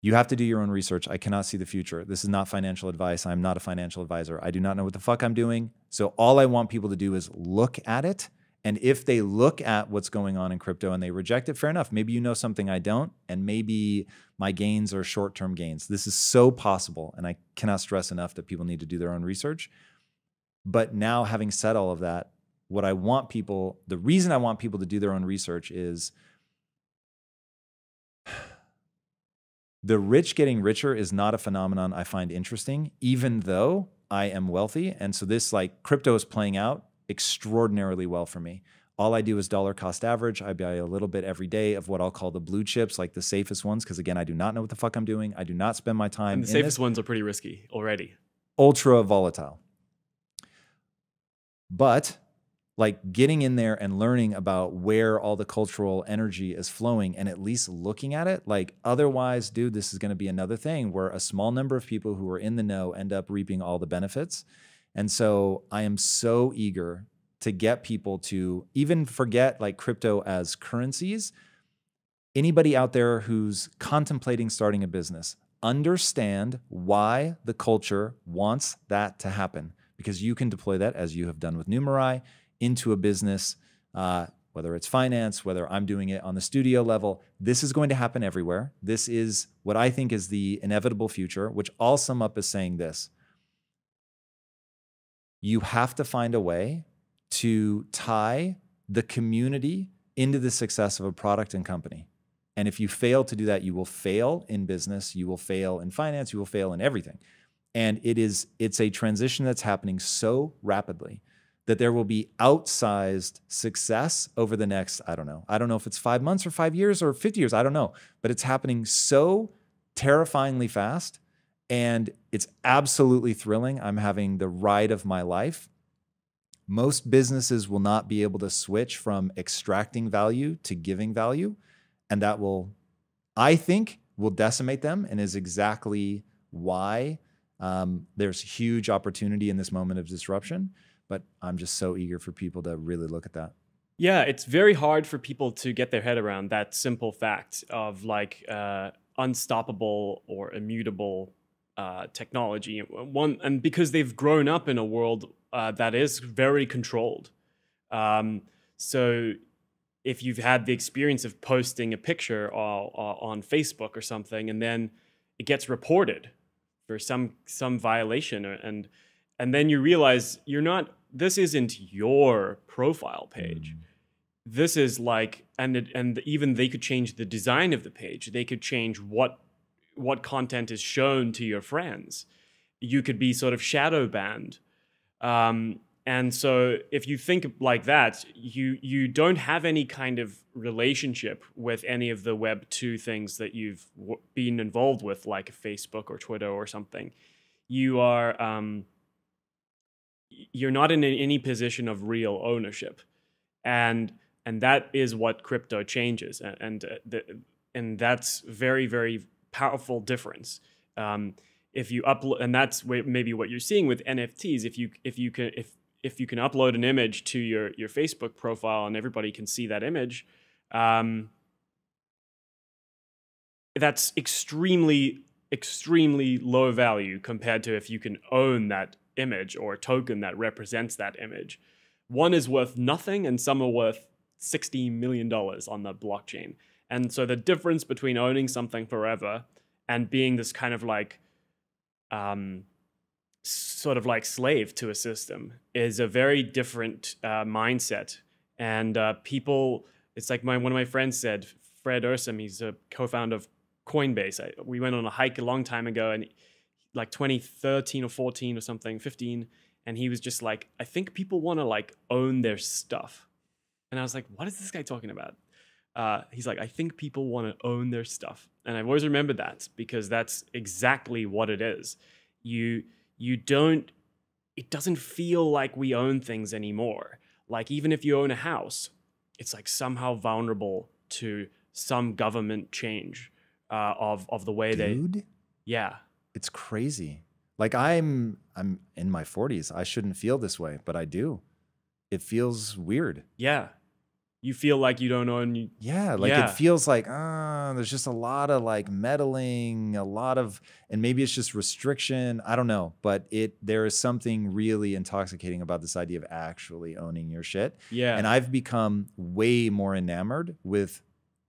You have to do your own research. I cannot see the future. This is not financial advice. I'm not a financial advisor. I do not know what the fuck I'm doing. So all I want people to do is look at it And if they look at what's going on in crypto and they reject it, fair enough. Maybe you know something I don't, and maybe my gains are short-term gains. This is so possible, and I cannot stress enough that people need to do their own research. But now, having said all of that, what I want people, the reason I want people to do their own research is the rich getting richer is not a phenomenon I find interesting, even though I am wealthy. And so this, like, crypto is playing out extraordinarily well for me. All I do is dollar cost average. I buy a little bit every day of what I'll call the blue chips, like the safest ones, because again, I do not know what the fuck I'm doing. I do not spend my time And the safest ones are pretty risky already. Ultra volatile. But like getting in there and learning about where all the cultural energy is flowing and at least looking at it, like otherwise, dude, this is going to be another thing where a small number of people who are in the know end up reaping all the benefits. And so I am so eager to get people to even forget like crypto as currencies. Anybody out there who's contemplating starting a business, understand why the culture wants that to happen, because you can deploy that, as you have done with Numerai, into a business, whether it's finance, whether I'm doing it on the studio level. This is going to happen everywhere. This is what I think is the inevitable future, which I'll sum up as saying this. You have to find a way to tie the community into the success of a product and company. And if you fail to do that, you will fail in business, you will fail in finance, you will fail in everything. And it's a transition that's happening so rapidly that there will be outsized success over the next, I don't know if it's 5 months or 5 years or 50 years, I don't know, but it's happening so terrifyingly fast, and it's absolutely thrilling. I'm having the ride of my life. Most businesses will not be able to switch from extracting value to giving value, and that will, I think, will decimate them, and is exactly why there's huge opportunity in this moment of disruption. But I'm just so eager for people to really look at that. Yeah, it's very hard for people to get their head around that simple fact of like unstoppable or immutable technology. And because they've grown up in a world that is very controlled. So if you've had the experience of posting a picture on Facebook or something, and then it gets reported for some violation, and then you realize this isn't your profile page. This is like, and even they could change the design of the page. They could change what content is shown to your friends. You could be sort of shadow banned. And so if you think like that, you don't have any kind of relationship with any of the Web 2 things that you've been involved with, like Facebook or Twitter or something. You are you're not in any position of real ownership, and that is what crypto changes, and that's very, very powerful difference. If you upload, and that's maybe what you're seeing with NFTs. If you can upload an image to your Facebook profile and everybody can see that image, that's extremely low value compared to if you can own that image or a token that represents that image. One is worth nothing and some are worth $60 million on the blockchain. And so the difference between owning something forever and being this kind of like sort of like slave to a system is a very different mindset. And people, it's like one of my friends said, Fred Ursum, he's a co-founder of Coinbase. We went on a hike a long time ago, and like 2013 or 14 or something, 15, and he was just like, I think people want to like own their stuff. And I was like, what is this guy talking about? He's like, I think people want to own their stuff. And I've always remembered that, because that's exactly what it is. It doesn't feel like we own things anymore. Like even if you own a house, it's like somehow vulnerable to some government change of the way Dude, yeah. It's crazy. Like I'm in my 40s. I shouldn't feel this way, but I do. It feels weird. Yeah. You feel like you don't own. Yeah, like it feels like there's just a lot of like meddling, and maybe it's just restriction. I don't know, but there is something really intoxicating about this idea of actually owning your shit. Yeah. And I've become way more enamored with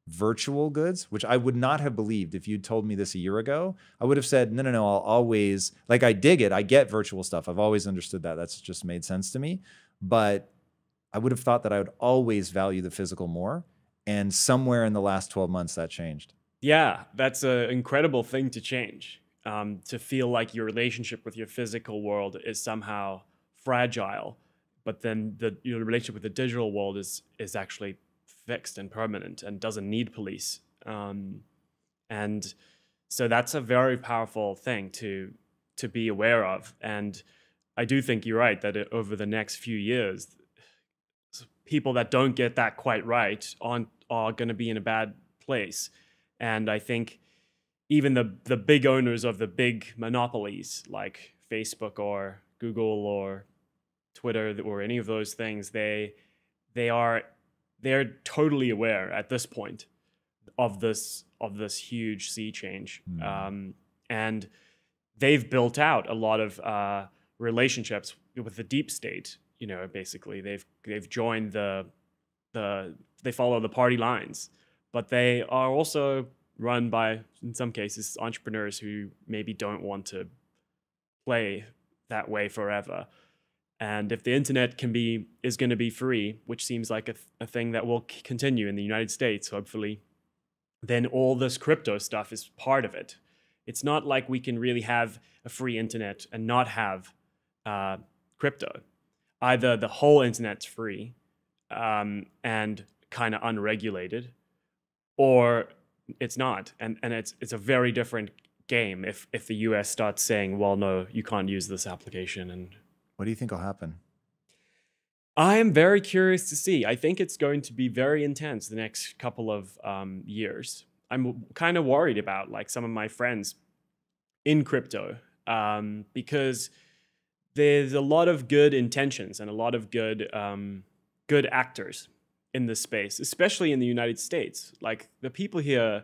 virtual goods, which I would not have believed if you'd told me this a year ago. I would have said, no, I'll always, like, I dig it. I get virtual stuff. I've always understood that. That's just made sense to me. But I would have thought that I would always value the physical more. And somewhere in the last 12 months, that changed. Yeah, that's an incredible thing to change. To feel like your relationship with your physical world is somehow fragile, but then your relationship with the digital world is actually fixed and permanent and doesn't need police. And so that's a very powerful thing to be aware of. And I do think you're right that over the next few years, people that don't get that quite right are going to be in a bad place. And I think even the big owners of the big monopolies like Facebook or Google or Twitter or any of those things, they're totally aware at this point of this huge sea change. And they've built out a lot of relationships with the deep state. Basically they've joined they follow the party lines, but they are also run by, in some cases, entrepreneurs who maybe don't want to play that way forever. And if the internet is going to be free, which seems like a thing that will continue in the United States, hopefully, then all this crypto stuff is part of it. It's not like we can really have a free internet and not have crypto. Either the whole internet's free and kind of unregulated, or it's not. And it's a very different game if the US starts saying, well, no, you can't use this application. And what do you think will happen? I am very curious to see. I think it's going to be very intense the next couple of years. I'm kind of worried about like some of my friends in crypto because there's a lot of good intentions and a lot of good actors in this space, especially in the United States. Like the people here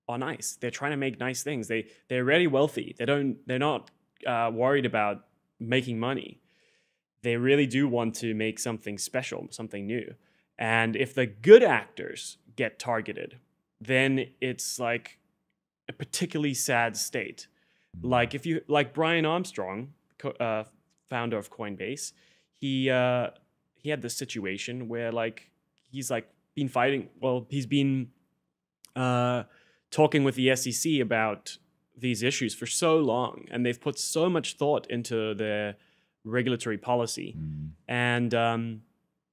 are nice. They're trying to make nice things. They're already wealthy. They're not worried about making money. They really do want to make something special, something new. And if the good actors get targeted, then it's like a particularly sad state. Like Brian Armstrong, founder of Coinbase, he had this situation where like he's like been fighting. Well, he's been talking with the SEC about these issues for so long, and they've put so much thought into their regulatory policy, and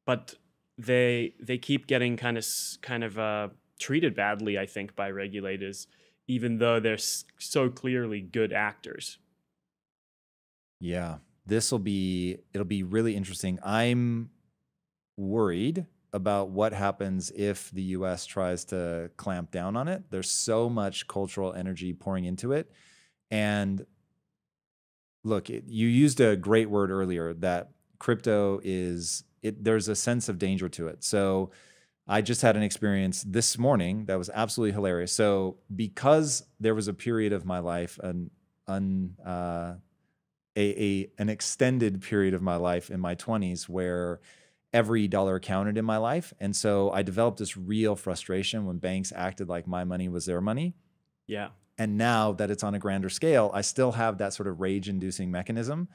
but they keep getting kind of treated badly, I think, by regulators, even though they're so clearly good actors. Yeah, it'll be really interesting. I'm worried about what happens if the US tries to clamp down on it. There's so much cultural energy pouring into it. And look, you used a great word earlier that crypto there's a sense of danger to it. So I just had an experience this morning that was absolutely hilarious. So because there was a period of my life, an extended period of my life in my 20s where every dollar counted in my life. And so I developed this real frustration when banks acted like my money was their money. Yeah. And now that it's on a grander scale, I still have that sort of rage-inducing mechanism.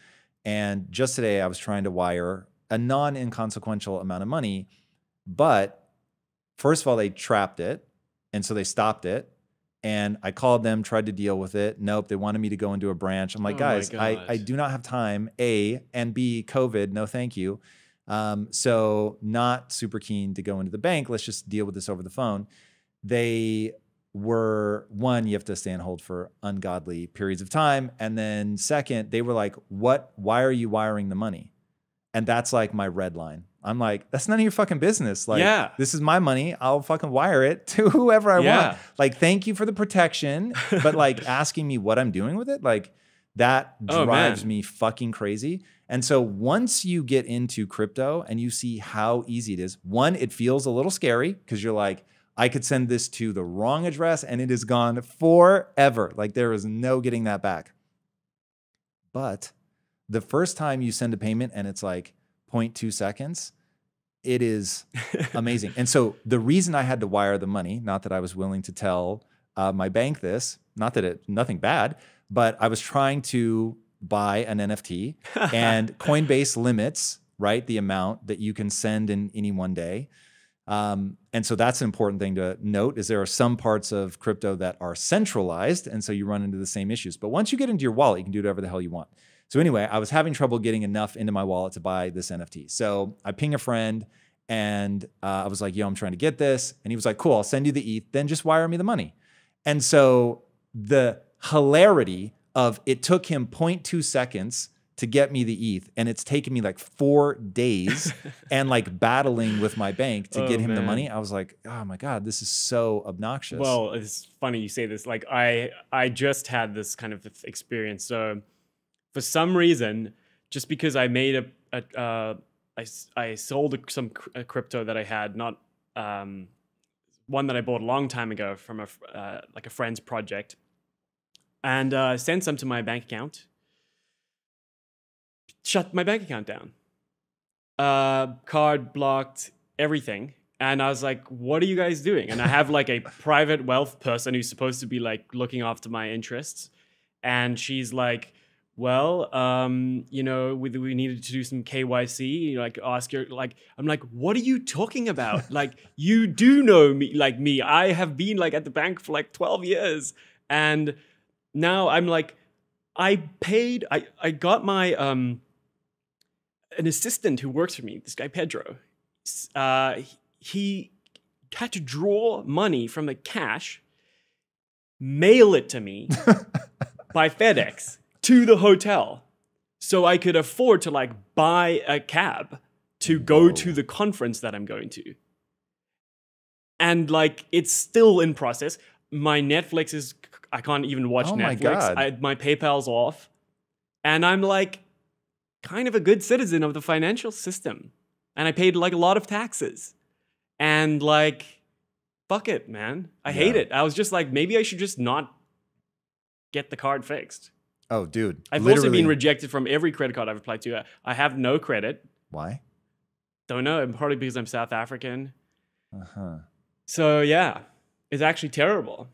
And just today, I was trying to wire a non-inconsequential amount of money. But first of all, they trapped it. And so they stopped it. And I called them, tried to deal with it. Nope, they wanted me to go into a branch. I'm like, guys, I do not have time, A, and B, COVID, no thank you. So not super keen to go into the bank. Let's just deal with this over the phone. They were, one, you have to stay on hold for ungodly periods of time. And then second, they were like, why are you wiring the money? And that's like my red line. I'm like, that's none of your fucking business. Like, This is my money. I'll fucking wire it to whoever I want. Like, thank you for the protection. But like asking me what I'm doing with it, like, That Oh, drives man. me fucking crazy. And so once you get into crypto and you see how easy it is, one, it feels a little scary because you're like, I could send this to the wrong address and it is gone forever. Like there is no getting that back. But the first time you send a payment and it's like 0.2 seconds, it is amazing. And so the reason I had to wire the money, not that I was willing to tell my bank this, not that nothing bad, but I was trying to buy an NFT and Coinbase limits, right, the amount that you can send in any one day. And so that's an important thing to note is there are some parts of crypto that are centralized. And so you run into the same issues. But once you get into your wallet, you can do whatever the hell you want. So anyway, I was having trouble getting enough into my wallet to buy this NFT. So I ping a friend and I was like, yo, I'm trying to get this. And he was like, cool, I'll send you the ETH, then just wire me the money. And so the hilarity of it took him 0.2 seconds to get me the ETH, and it's taken me like 4 days and like battling with my bank to get him the money. I was like, oh my God, this is so obnoxious. Well, it's funny you say this. Like I just had this kind of experience. So for some reason, just because I made I sold some crypto that I had, not one that I bought a long time ago from like a friend's project, and sent some to my bank account. Shut my bank account down. Card blocked, everything. And I was like, what are you guys doing? And I have like a private wealth person who's supposed to be like looking after my interests. And she's like, well, you know, we needed to do some KYC, like ask your, like, I'm like, what are you talking about? Like, you do know me, like me. I have been like at the bank for like 12 years. And now I'm like, I got my, an assistant who works for me, this guy Pedro, he had to draw money from the cash, mail it to me by FedEx to the hotel so I could afford to like buy a cab to go to the conference that I'm going to. And like, it's still in process. My Netflix is, I can't even watch Netflix. My God. My PayPal's off. And I'm like, kind of a good citizen of the financial system. And I paid like a lot of taxes. And like, fuck it, man. I hate it. I was just like, maybe I should just not get the card fixed. Oh, dude. I've also been rejected from every credit card I've applied to. I have no credit. Why? Don't know. Probably because I'm South African. Uh-huh. So yeah, it's actually terrible.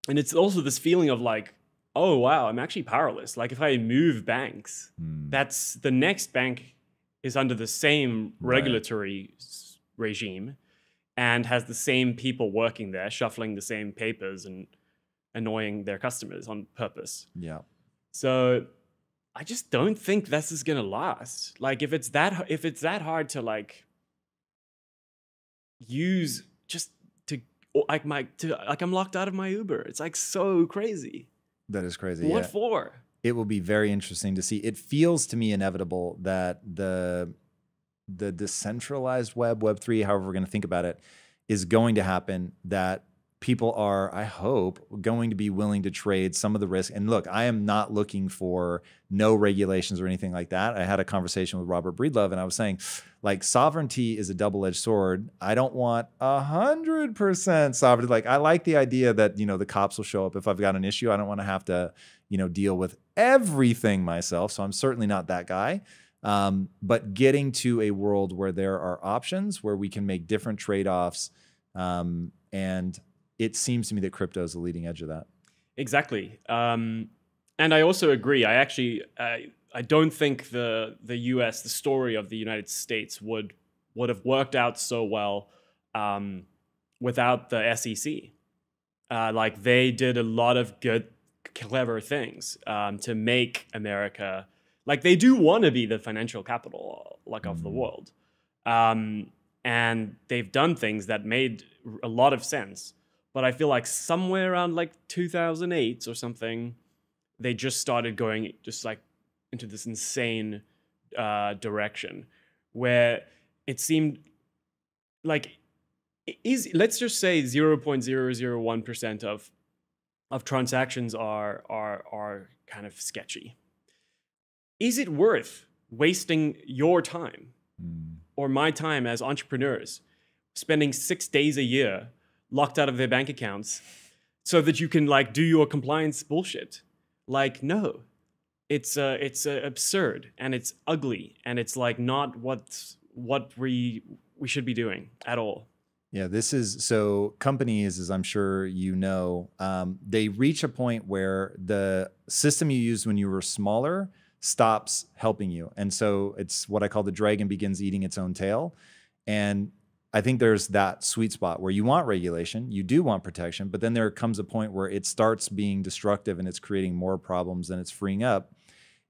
And it's also this feeling of like, oh, wow, I'm actually powerless. Like if I move banks, that's the next bank is under the same regulatory regime and has the same people working there, shuffling the same papers and annoying their customers on purpose. Yeah. So I just don't think this is going to last. Like if it's that hard to like use just to like I'm locked out of my Uber. It's like so crazy. That is crazy. What for? It will be very interesting to see. It feels to me inevitable that the decentralized web, Web3, however we're going to think about it, is going to happen, that people are, I hope, going to be willing to trade some of the risk. And look, I am not looking for no regulations or anything like that. I had a conversation with Robert Breedlove and I was saying, like, sovereignty is a double-edged sword. I don't want 100% sovereignty. Like, I like the idea that, you know, the cops will show up if I've got an issue. I don't want to have to, you know, deal with everything myself. So I'm certainly not that guy. But getting to a world where there are options, where we can make different trade-offs, and it seems to me that crypto is the leading edge of that. Exactly. And I also agree. I don't think the US, the story of the United States would have worked out so well without the SEC. Like they did a lot of good, clever things to make America, like they do want to be the financial capital like of the world. And they've done things that made a lot of sense. But I feel like somewhere around like 2008 or something, they just started going just like into this insane direction where it seemed like let's just say 0.001% of of transactions are kind of sketchy. Is it worth wasting your time or my time as entrepreneurs, spending 6 days a year locked out of their bank accounts so that you can like do your compliance bullshit? Like, no, it's absurd and it's ugly and it's like not what we should be doing at all. Yeah, this is so companies, as I'm sure you know, they reach a point where the system you used when you were smaller stops helping you. And so it's what I call the dragon begins eating its own tail. And I think there's that sweet spot where you want regulation, you do want protection, but then there comes a point where it starts being destructive and it's creating more problems than it's freeing up.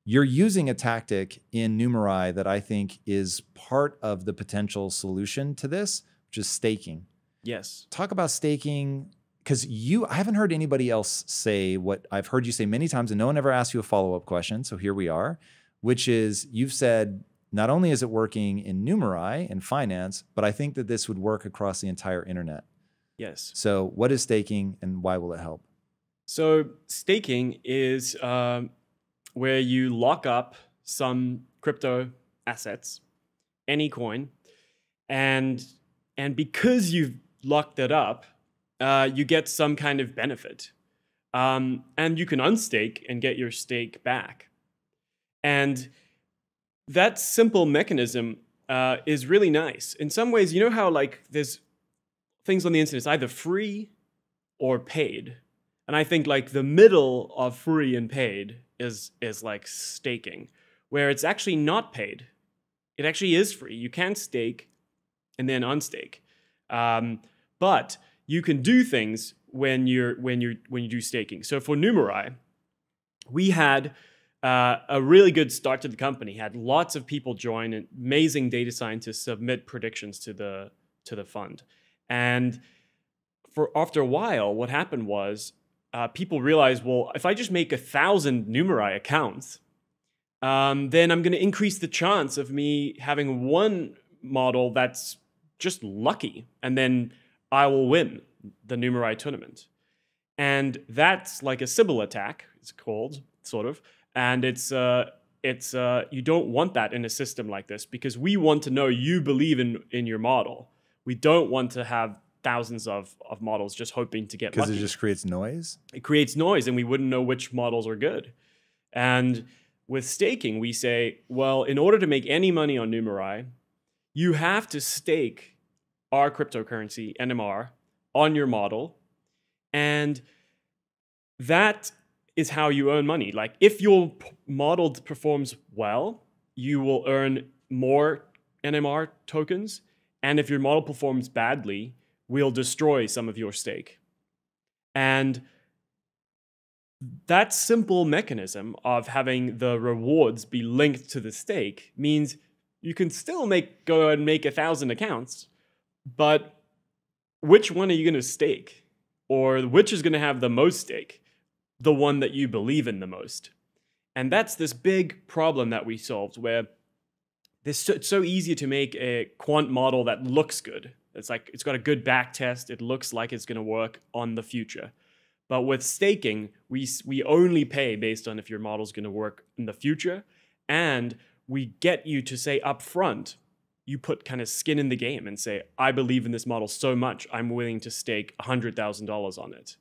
You're using a tactic in Numerai that I think is part of the potential solution to this, which is staking. Yes. Talk about staking, because I haven't heard anybody else say what I've heard you say many times, and no one ever asked you a follow-up question. So here we are, which is you've said, not only is it working in Numerai and finance, but I think that this would work across the entire internet. Yes. So what is staking and why will it help? So staking is where you lock up some crypto assets, any coin, and because you've locked it up, you get some kind of benefit. And you can unstake and get your stake back. And that simple mechanism is really nice. In some ways, you know how like there's things on the internet, it's either free or paid. And I think like the middle of free and paid is like staking, where it's actually not paid. It actually is free. You can stake and then unstake. But you can do things when you do staking. So for Numerai, we had a really good start to the company. Had lots of people join, and amazing data scientists submit predictions to the fund. And after a while, what happened was people realized, well, if I just make 1,000 Numerai accounts, then I'm going to increase the chance of me having one model that's just lucky, and then I will win the Numerai tournament. And that's like a Sybil attack, it's called, sort of. And it's you don't want that in a system like this, because we want to know you believe in your model. We don't want to have thousands of models just hoping to get lucky. Because it just creates noise? It creates noise, and we wouldn't know which models are good. And with staking, we say, well, in order to make any money on Numerai, you have to stake our cryptocurrency, NMR, on your model. And that is how you earn money. Like if your model performs well, you will earn more NMR tokens. And if your model performs badly, we'll destroy some of your stake. And that simple mechanism of having the rewards be linked to the stake means you can still go and make 1,000 accounts, but which one are you going to stake? Or which is going to have the most stake? The one that you believe in the most. And that's this big problem that we solved, where it's so easy to make a quant model that looks good. It's like it's got a good back test. It looks like it's going to work on the future. But with staking, we only pay based on if your model's going to work in the future, and we get you to say up front, you put kind of skin in the game and say, I believe in this model so much, I'm willing to stake $100,000 on it.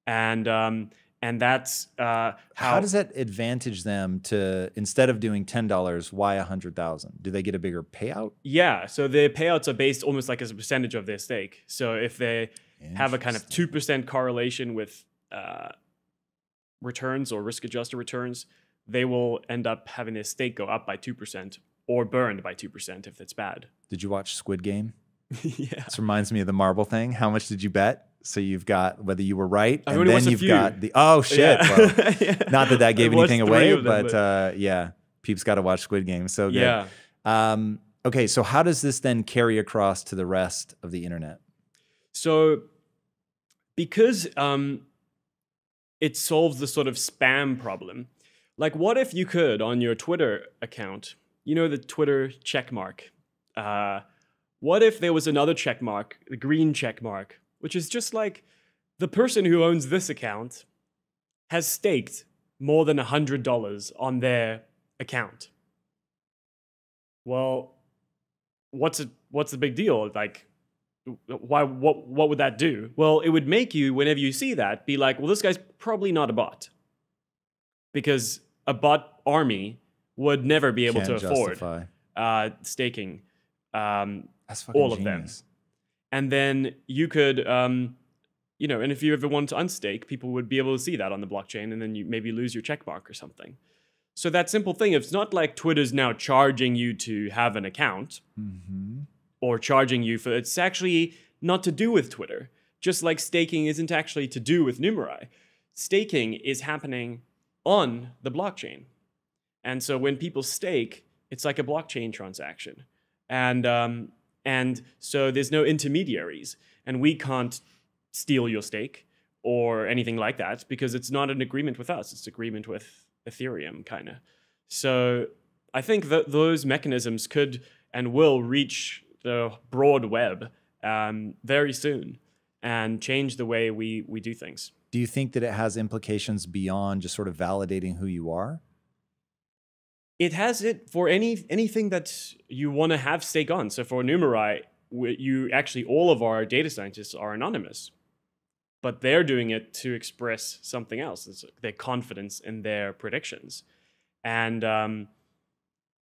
And that's how does that advantage them to, instead of doing $10, why 100,000? Do they get a bigger payout? Yeah, so the payouts are based almost like as a percentage of their stake. So if they have a kind of 2% correlation with returns or risk-adjusted returns, they will end up having their stake go up by 2% or burned by 2% if it's bad. Did you watch Squid Game? Yeah. This reminds me of the marble thing. How much did you bet? So you've got whether you were right, and then you've got the shit. Yeah. Well, Yeah. not that gave anything away, them, but yeah, peeps got to watch Squid Game. So good. Yeah. Okay, so how does this then carry across to the rest of the internet? So because it solves the sort of spam problem. Like, what if you could, on your Twitter account, you know, the Twitter check mark. What if there was another check mark, the green check mark, which is just like the person who owns this account has staked more than $100 on their account. Well, what's the big deal? Like, what would that do? Well, it would make you, whenever you see that, be like, well, this guy's probably not a bot. Because a bot army would never be able to afford staking That's fucking all of genius. them. And then you could, and if you ever want to unstake, people would be able to see that on the blockchain, and then you maybe lose your checkmark or something. So that simple thing, it's not like Twitter's now charging you to have an account or charging you for, it's actually not to do with Twitter. Just like staking isn't actually to do with Numerai. Staking is happening on the blockchain. And so when people stake, it's like a blockchain transaction. And so there's no intermediaries. And we can't steal your stake or anything like that because it's not an agreement with us. It's an agreement with Ethereum, kind of. So I think that those mechanisms could and will reach the broad web very soon and change the way we do things. Do you think that it has implications beyond just sort of validating who you are? It has it for anything that you want to have stake on. So for Numerai, all of our data scientists are anonymous, but they're doing it to express something else. It's their confidence in their predictions. And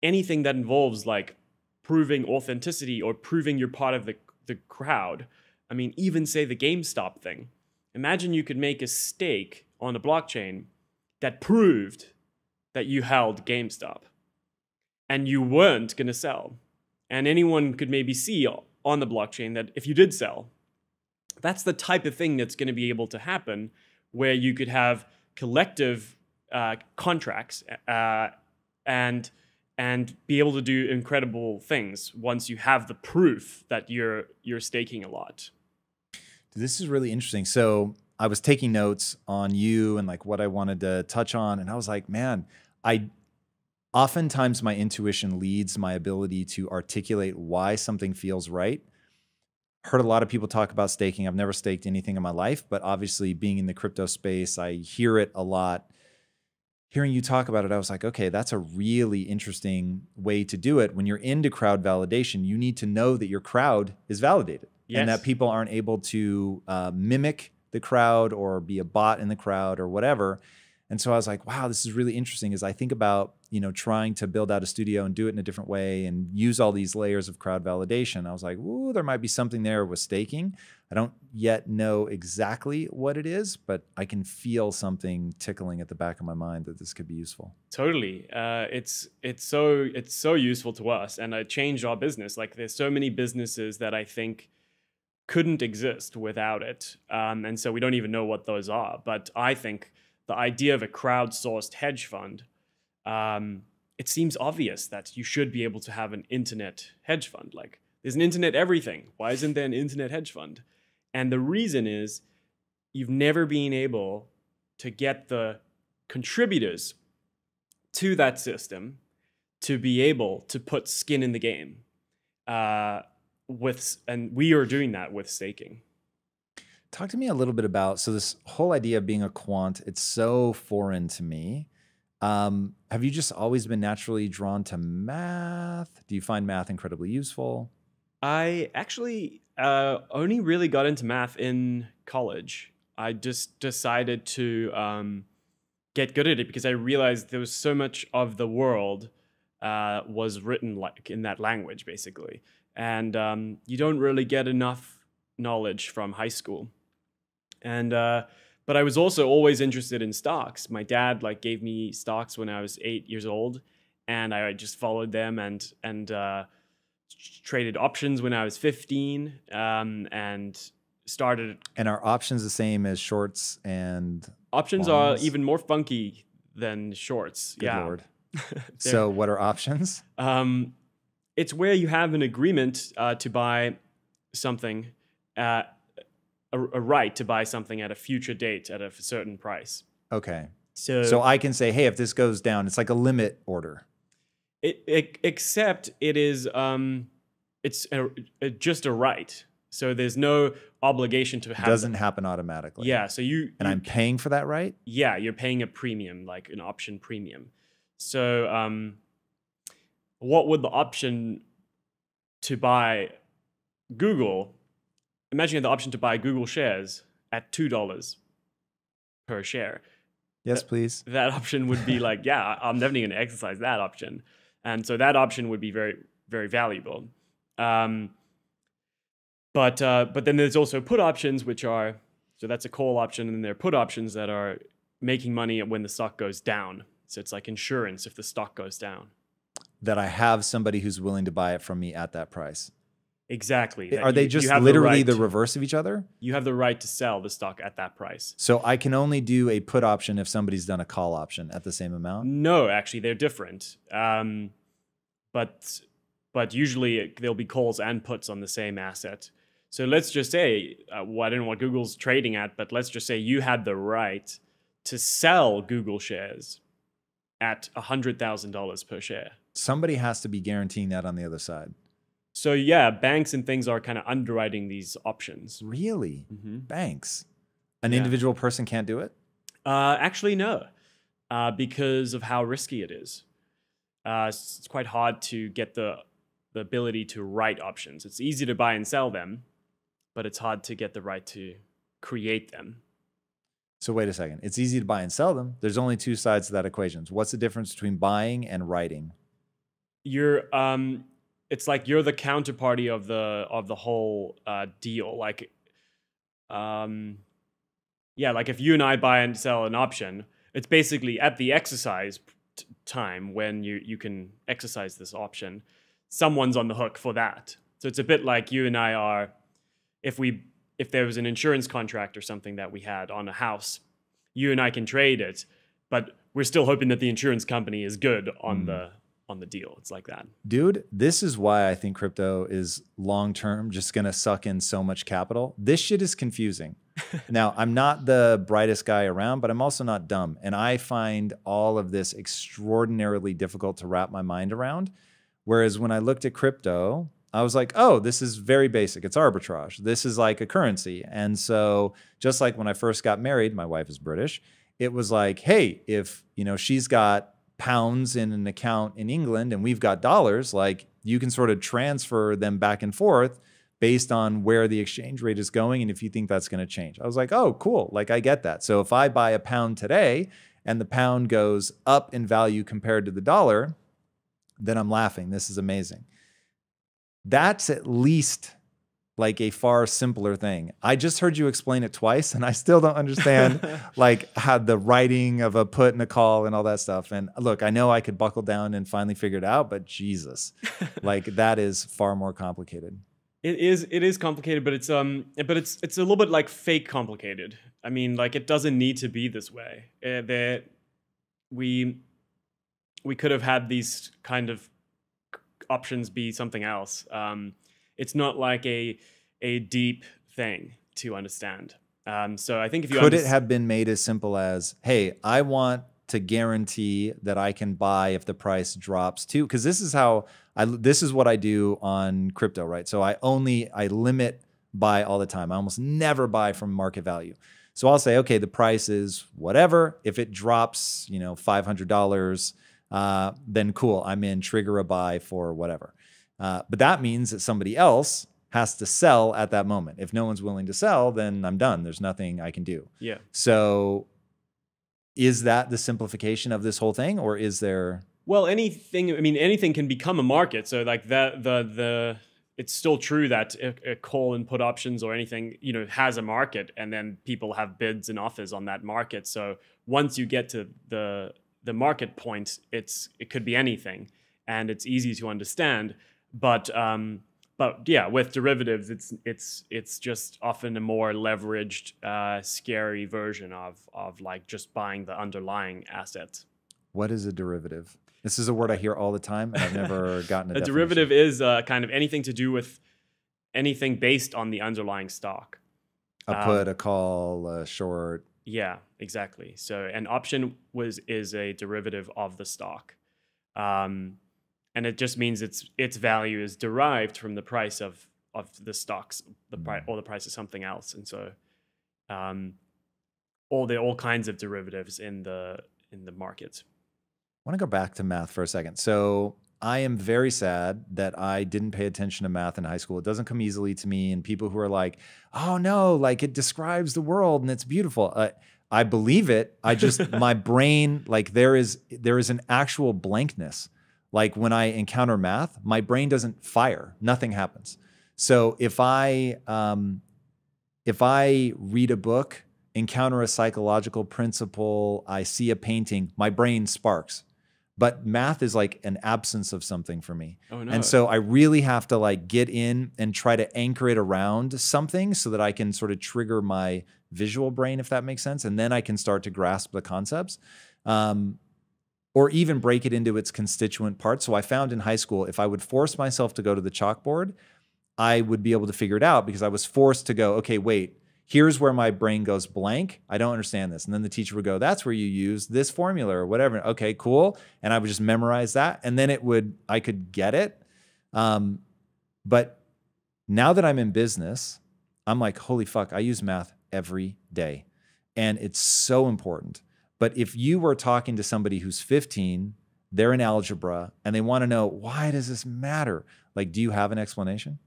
anything that involves like proving authenticity or proving you're part of the crowd. I mean, even say the GameStop thing. Imagine you could make a stake on a blockchain that proved that you held GameStop and you weren't going to sell. And anyone could maybe see on the blockchain that if you did sell, that's the type of thing that's going to be able to happen where you could have collective contracts and be able to do incredible things once you have the proof that you're staking a lot. This is really interesting. So I was taking notes on you and like what I wanted to touch on. And I was like, man, oftentimes my intuition leads my ability to articulate why something feels right. Heard a lot of people talk about staking. I've never staked anything in my life, but obviously being in the crypto space, I hear it a lot. Hearing you talk about it, I was like, okay, that's a really interesting way to do it. When you're into crowd validation, you need to know that your crowd is validated. Yes. And that people aren't able to mimic the crowd or be a bot in the crowd or whatever. And so I was like, wow, this is really interesting as I think about, trying to build out a studio and do it in a different way and use all these layers of crowd validation. I was like, ooh, there might be something there with staking. I don't yet know exactly what it is, but I can feel something tickling at the back of my mind that this could be useful. Totally. It's so useful to us, and it changed our business. Like there's so many businesses that I think couldn't exist without it. And so we don't even know what those are. But I think the idea of a crowdsourced hedge fund, it seems obvious that you should be able to have an internet hedge fund. Like there's an internet everything. Why isn't there an internet hedge fund? And the reason is you've never been able to get the contributors to that system to be able to put skin in the game. And we are doing that with staking. Talk to me a little bit about, so this whole idea of being a quant, it's so foreign to me. Have you just always been naturally drawn to math? Do you find math incredibly useful? I actually only really got into math in college. I just decided to get good at it because I realized there was so much of the world was written like in that language, basically. And you don't really get enough knowledge from high school. And but I was also always interested in stocks. My dad gave me stocks when I was 8 years old, and I just followed them and traded options when I was 15, and started. And are options the same as shorts and options bonds? Are even more funky than shorts. Good Lord. So what are options? It's where you have an agreement to buy something, a right to buy something at a future date at a certain price. Okay. So I can say, hey, if this goes down, it's like a limit order. Except it is, it's just a right. So there's no obligation to It have. doesn't happen automatically. Yeah. So I'm paying for that, right? Yeah, you're paying a premium, like an option premium. So what would the option to buy Google? Imagine you had the option to buy Google shares at $2 per share. Yes, please. That option would be like, yeah, I'm definitely going to exercise that option. And so that option would be very, very valuable. But then there's also put options, which are, so that's a call option, and there are put options that are making money when the stock goes down. So it's like insurance if the stock goes down. That I have somebody who's willing to buy it from me at that price. Exactly. Are they just literally the reverse of each other? You have the right to sell the stock at that price. So I can only do a put option if somebody's done a call option at the same amount? No, actually, they're different. But usually there'll be calls and puts on the same asset. So let's just say, I don't know what Google's trading at, but let's just say you had the right to sell Google shares at $100,000 per share. Somebody has to be guaranteeing that on the other side. So yeah, banks and things are kind of underwriting these options. Really? Banks? An individual person can't do it? Actually, no, because of how risky it is. It's quite hard to get the ability to write options. It's easy to buy and sell them, but it's hard to get the right to create them. So wait a second. It's easy to buy and sell them. There's only two sides to that equation. What's the difference between buying and writing? It's like you're the counterparty of the whole deal. Like, like if you and I buy and sell an option, it's basically at the exercise time when you can exercise this option, someone's on the hook for that. So it's a bit like you and I are, if there was an insurance contract or something that we had on a house, you and I can trade it, but we're still hoping that the insurance company is good on the deal. It's like that. Dude, this is why I think crypto is long-term just going to suck in so much capital. This shit is confusing. Now, I'm not the brightest guy around, but I'm also not dumb. And I find all of this extraordinarily difficult to wrap my mind around. Whereas when I looked at crypto, I was like, oh, this is very basic. It's arbitrage. This is like a currency. And so just like when I first got married, my wife is British, it was like, hey, if she's got pounds in an account in England and we've got dollars, like you can sort of transfer them back and forth based on where the exchange rate is going and if you think that's going to change. I was like, oh, cool. Like I get that. So if I buy a pound today and the pound goes up in value compared to the dollar, then I'm laughing. This is amazing. That's at least like a far simpler thing. I just heard you explain it twice and I still don't understand like how the writing of a put and a call and all that stuff. And look, I know I could buckle down and finally figure it out, but Jesus, like that is far more complicated. It is complicated, but it's a little bit like fake complicated. I mean, like it doesn't need to be this way. We could have had these kind of options be something else. It's not like a deep thing to understand. So I think if you could it have been made as simple as, hey, I want to guarantee that I can buy if the price drops too, because this is what I do on crypto, right? So I limit buy all the time. I almost never buy from market value. So I'll say, okay, the price is whatever. If it drops, $500, then cool, I'm in, trigger a buy for whatever. But that means that somebody else has to sell at that moment. If no one's willing to sell, then I'm done. There's nothing I can do. Yeah. So is that the simplification of this whole thing, or is there? Well, anything can become a market. So like that, it's still true that a call and put options or anything, has a market, and then people have bids and offers on that market. So once you get to the market point, it could be anything, and it's easy to understand. But yeah, with derivatives, it's just often a more leveraged, scary version of like just buying the underlying asset. What is a derivative? This is a word I hear all the time, and I've never gotten a definition. Derivative is kind of anything to do with anything based on the underlying stock. A put, a call, a short. Yeah, exactly. So an option is a derivative of the stock. And it just means its value is derived from the price of the stocks, the price, or the price of something else. And so all kinds of derivatives in the markets. I want to go back to math for a second. So I am very sad that I didn't pay attention to math in high school. It doesn't come easily to me. And people who are like, oh no, like it describes the world and it's beautiful. I believe it. I just, my brain, like there is an actual blankness. Like when I encounter math, my brain doesn't fire. Nothing happens. So if I read a book, encounter a psychological principle, I see a painting, my brain sparks. But math is like an absence of something for me. Oh, no. And so I really have to like get in and try to anchor it around something so that I can sort of trigger my visual brain, if that makes sense. And then I can start to grasp the concepts or even break it into its constituent parts. So I found in high school, if I would force myself to go to the chalkboard, I would be able to figure it out because I was forced to go, okay, wait, here's where my brain goes blank. I don't understand this. And then the teacher would go, that's where you use this formula or whatever. Okay, cool. And I would just memorize that. And then I could get it. But now that I'm in business, I'm like, holy fuck, I use math every day. And it's so important. But if you were talking to somebody who's 15, they're in algebra and they want to know, why does this matter? Like, do you have an explanation?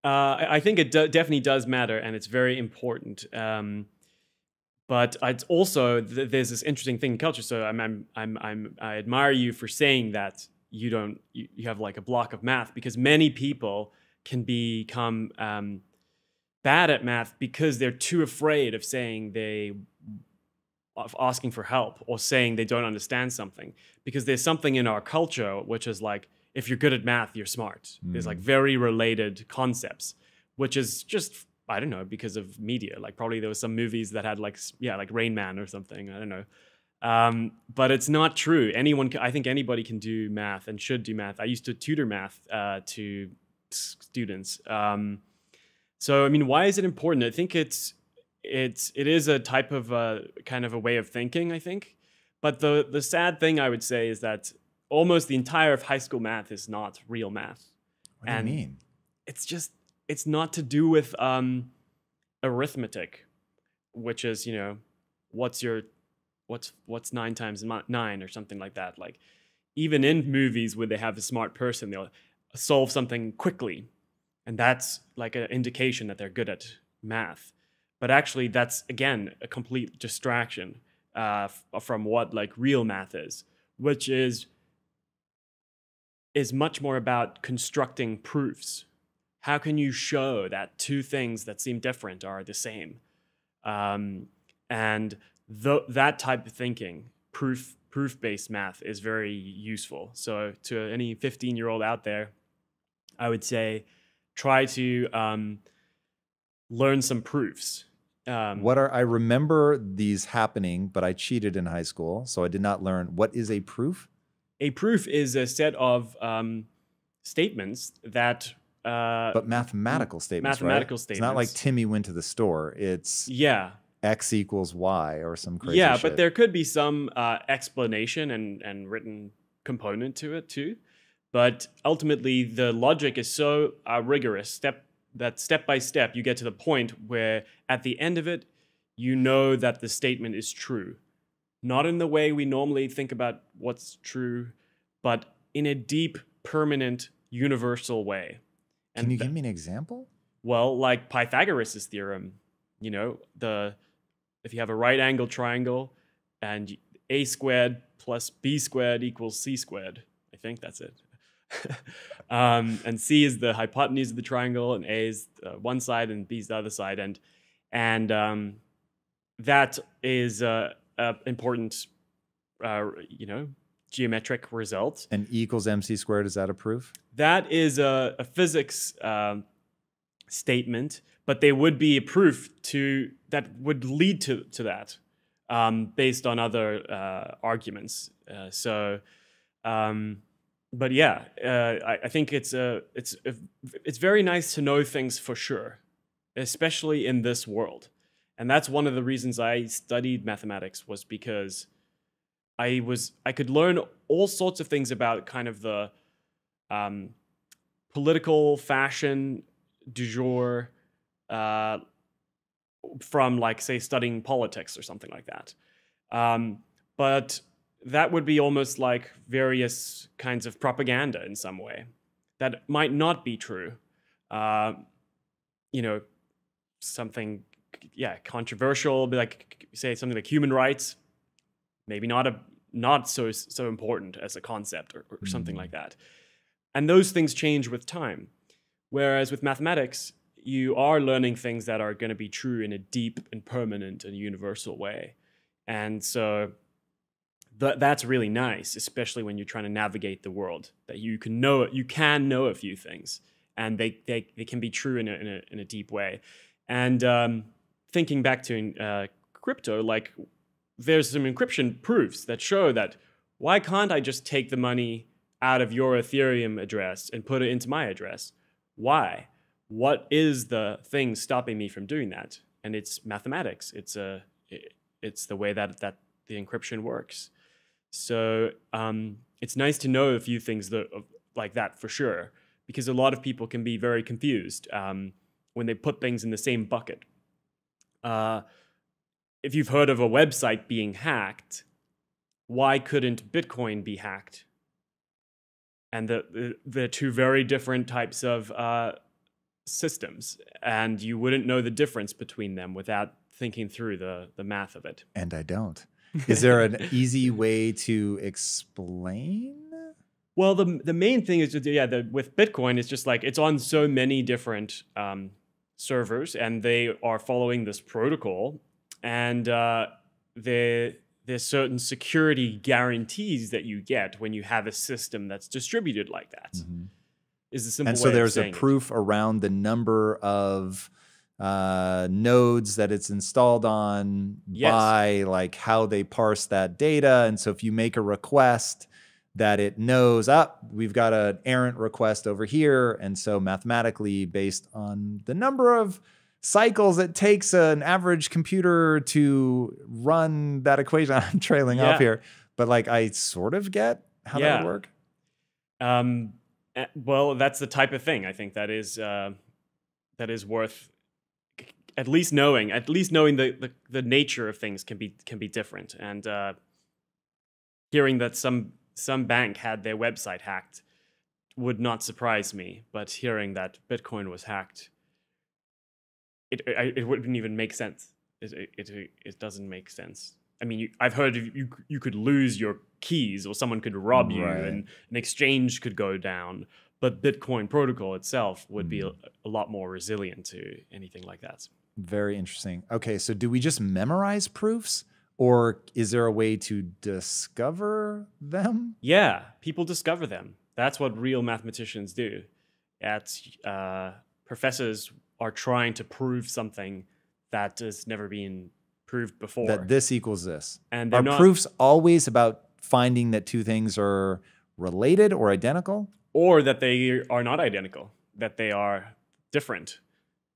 I think it definitely does matter, and it's very important. But it's also there's this interesting thing in culture. So I admire you for saying that you have like a block of math, because many people can become bad at math because they're too afraid of asking for help or saying they don't understand something, because there's something in our culture which is like, if you're good at math, you're smart. There's like very related concepts, which is just, I don't know, because of media. Like probably there was some movies that had like Rain Man or something. I don't know. But it's not true. I think anybody can do math and should do math. I used to tutor math to students. So, I mean, why is it important? I think it is a type of kind of a way of thinking, I think. But the sad thing I would say is that almost the entire of high school math is not real math. What do you mean? It's not to do with arithmetic, which is, what's 9 times 9 or something like that. Like even in movies where they have a smart person, they'll solve something quickly. And that's like an indication that they're good at math. But actually that's, again, a complete distraction from what like real math is, which is much more about constructing proofs. How can you show that two things that seem different are the same? And that type of thinking, proof-based math, is very useful. So to any 15-year-old out there, I would say try to learn some proofs. I remember these happening, but I cheated in high school, so I did not learn. What is a proof? A proof is a set of statements that... but mathematical statements, mathematical right? statements. It's not like Timmy went to the store. It's X equals Y or some crazy shit. But there could be some explanation and written component to it too. But ultimately, the logic is so rigorous that step by step, you get to the point where at the end of it, you know that the statement is true. Not in the way we normally think about what's true, but in a deep, permanent, universal way. Can you give me an example? Well, like Pythagoras' theorem, if you have a right angle triangle and a squared plus b squared equals c squared, I think that's it. And c is the hypotenuse of the triangle, and a is one side and b is the other side, and that is important, geometric result. And E equals mc squared, is that a proof? That is a physics statement, but they would be a proof that would lead to that based on other arguments. But yeah, I think it's very nice to know things for sure, especially in this world. And that's one of the reasons I studied mathematics, was because I could learn all sorts of things about kind of the political fashion du jour from, like, say, studying politics or something like that. But that would be almost like various kinds of propaganda in some way that might not be true. You know, something, controversial, like, say, something like human rights, maybe not so important as a concept, or something like that. And those things change with time. Whereas with mathematics, you are learning things that are going to be true in a deep and permanent and universal way. And so that's really nice, especially when you're trying to navigate the world, that you can know a few things, and they can be true in a deep way. And thinking back to crypto, like, there's some encryption proofs that show that, why can't I just take the money out of your Ethereum address and put it into my address? Why? What is the thing stopping me from doing that? And it's mathematics. It's the way that the encryption works. So it's nice to know a few things like that for sure, because a lot of people can be very confused when they put things in the same bucket. If you've heard of a website being hacked, why couldn't Bitcoin be hacked? And they're two very different types of systems, and you wouldn't know the difference between them without thinking through the math of it. And I don't. Is there an easy way to explain? Well, the main thing is, with Bitcoin, it's just like, it's on so many different servers, and they are following this protocol, and there's certain security guarantees that you get when you have a system that's distributed like that. Mm-hmm. Is a simple and so way of there's a saying proof around the number of nodes that it's installed on by, like, how they parse that data. And so if you make a request, that it knows, we've got an errant request over here. And so mathematically, based on the number of cycles it takes an average computer to run that equation, I'm trailing off here, but, like, I sort of get how that would work. Well, that's the type of thing I think that is worth at least knowing. At least knowing the nature of things can be different. And hearing that some bank had their website hacked would not surprise me. But hearing that Bitcoin was hacked, it wouldn't even make sense. It doesn't make sense. I mean, I've heard you could lose your keys, or someone could rob you, and an exchange could go down. But Bitcoin protocol itself would be a lot more resilient to anything like that. Very interesting. Okay, so do we just memorize proofs, or is there a way to discover them? Yeah, people discover them. That's what real mathematicians do. Professors are trying to prove something that has never been proved before. That this equals this. And are proofs always about finding that two things are related or identical? Or that they are not identical, that they are different.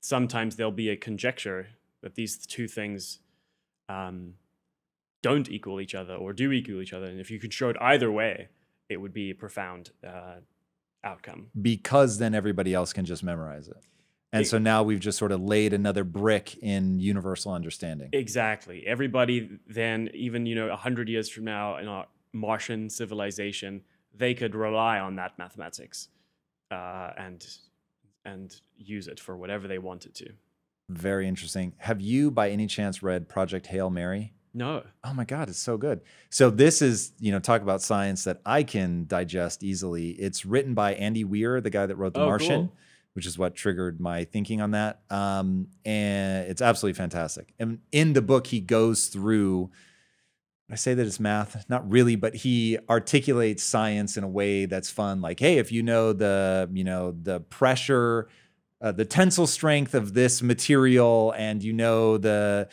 Sometimes there'll be a conjecture that these two things don't equal each other or do equal each other. And if you could show it either way, it would be a profound outcome. Because then everybody else can just memorize it. And so now we've just sort of laid another brick in universal understanding. Exactly. Everybody then, even 100 years from now in our Martian civilization, they could rely on that mathematics and use it for whatever they wanted to. Very interesting. Have you, by any chance, read Project Hail Mary? No. Oh my God, it's so good. So this is, talk about science that I can digest easily. It's written by Andy Weir, the guy that wrote The Martian. Cool. Which is what triggered my thinking on that. And it's absolutely fantastic. And in the book, he goes through, I say that it's math, not really, but he articulates science in a way that's fun. Like, hey, if you know the pressure, the tensile strength of this material, and the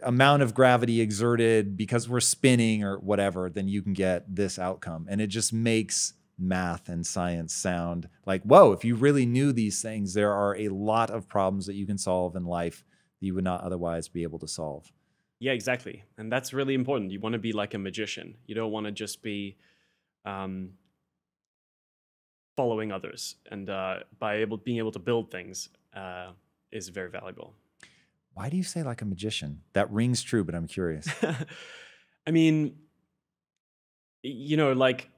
amount of gravity exerted because we're spinning or whatever, then you can get this outcome. And it just makes math and science sound like, whoa, if you really knew these things, there are a lot of problems that you can solve in life that you would not otherwise be able to solve. Yeah, exactly. And that's really important. You want to be like a magician. You don't want to just be following others, and being able to build things is very valuable. Why do you say like a magician? That rings true, but I'm curious. I mean, you know, like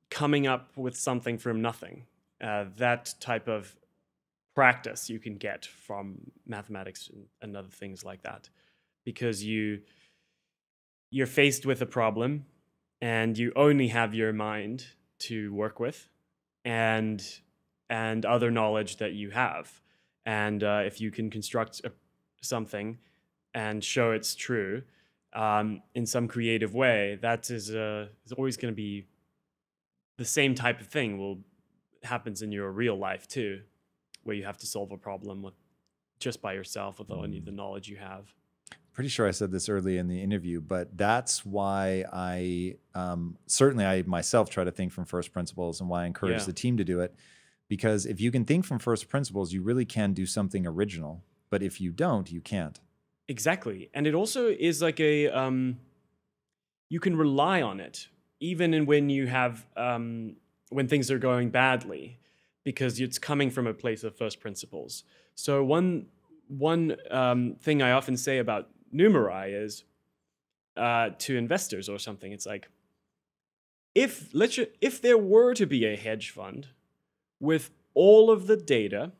coming up with something from nothing. That type of practice you can get from mathematics and other things like that, because you're faced with a problem and you only have your mind to work with and other knowledge that you have. And if you can construct something and show it's true in some creative way, that is always going to be the same type of thing happens in your real life too, where you have to solve a problem just by yourself with only the knowledge you have. Pretty sure I said this early in the interview, but that's why I certainly I myself try to think from first principles, and why I encourage the team to do it. Because if you can think from first principles, you really can do something original. But if you don't, you can't. Exactly. And it also is like you can rely on it, even when you have, when things are going badly, because it's coming from a place of first principles. So one thing I often say about Numerai is to investors or something, it's like, if there were to be a hedge fund with all of the data,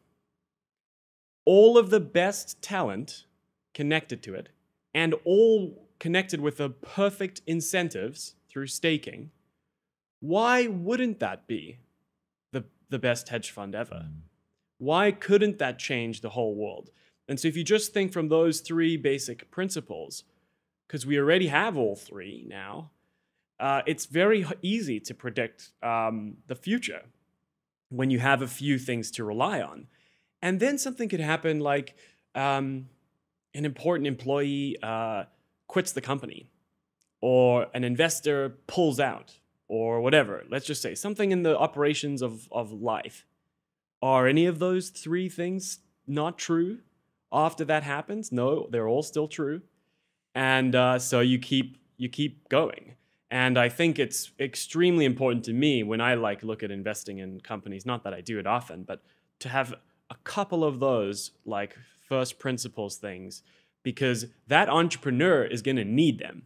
all of the best talent connected to it, and all connected with the perfect incentives through staking, why wouldn't that be the best hedge fund ever? Why couldn't that change the whole world? And so if you just think from those three basic principles, because we already have all three now, it's very easy to predict the future when you have a few things to rely on. And then something could happen like an important employee quits the company, or an investor pulls out, or whatever. Let's just say something in the operations of life. Are any of those three things not true after that happens? No, they're all still true. And so you keep going. And I think it's extremely important to me when I look at investing in companies, not that I do it often, but to have a couple of those like first principles things, because that entrepreneur is going to need them,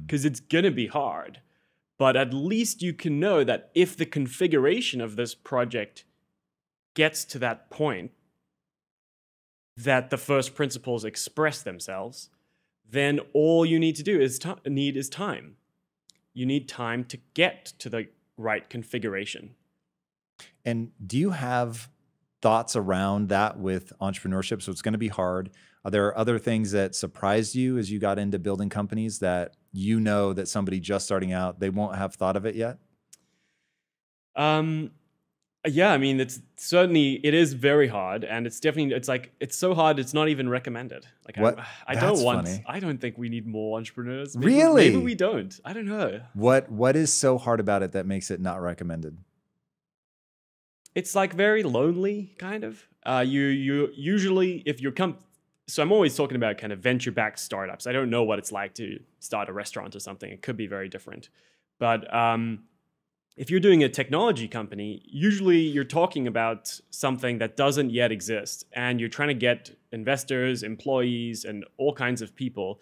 because it's going to be hard. But at least you can know that if the configuration of this project gets to that point, that the first principles express themselves, then all you need to do is time. You need time to get to the right configuration. And do you have thoughts around that with entrepreneurship? So it's going to be hard. Are there other things that surprised you as you got into building companies that you know that somebody just starting out, they won't have thought of it yet? Yeah, I mean, it is very hard, and it's so hard it's not even recommended. Like, what? I don't think we need more entrepreneurs. Really? Maybe we don't. I don't know. What is so hard about it that makes it not recommended? It's like very lonely, kind of. You usually, if you're so I'm always talking about kind of venture-backed startups. I don't know what it's like to start a restaurant or something. It could be very different. But if you're doing a technology company, usually you're talking about something that doesn't yet exist, and you're trying to get investors, employees, and all kinds of people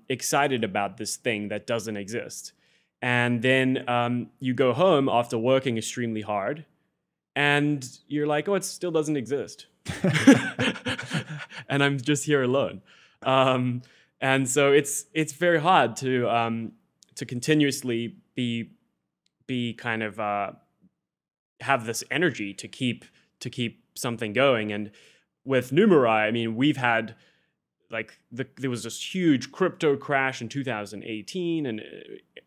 excited about this thing that doesn't exist. And then you go home after working extremely hard, and you're like, oh, it still doesn't exist. And I'm just here alone. And so it's very hard to continuously be kind of have this energy to keep something going. And with Numerai, I mean, we've had there was this huge crypto crash in 2018, and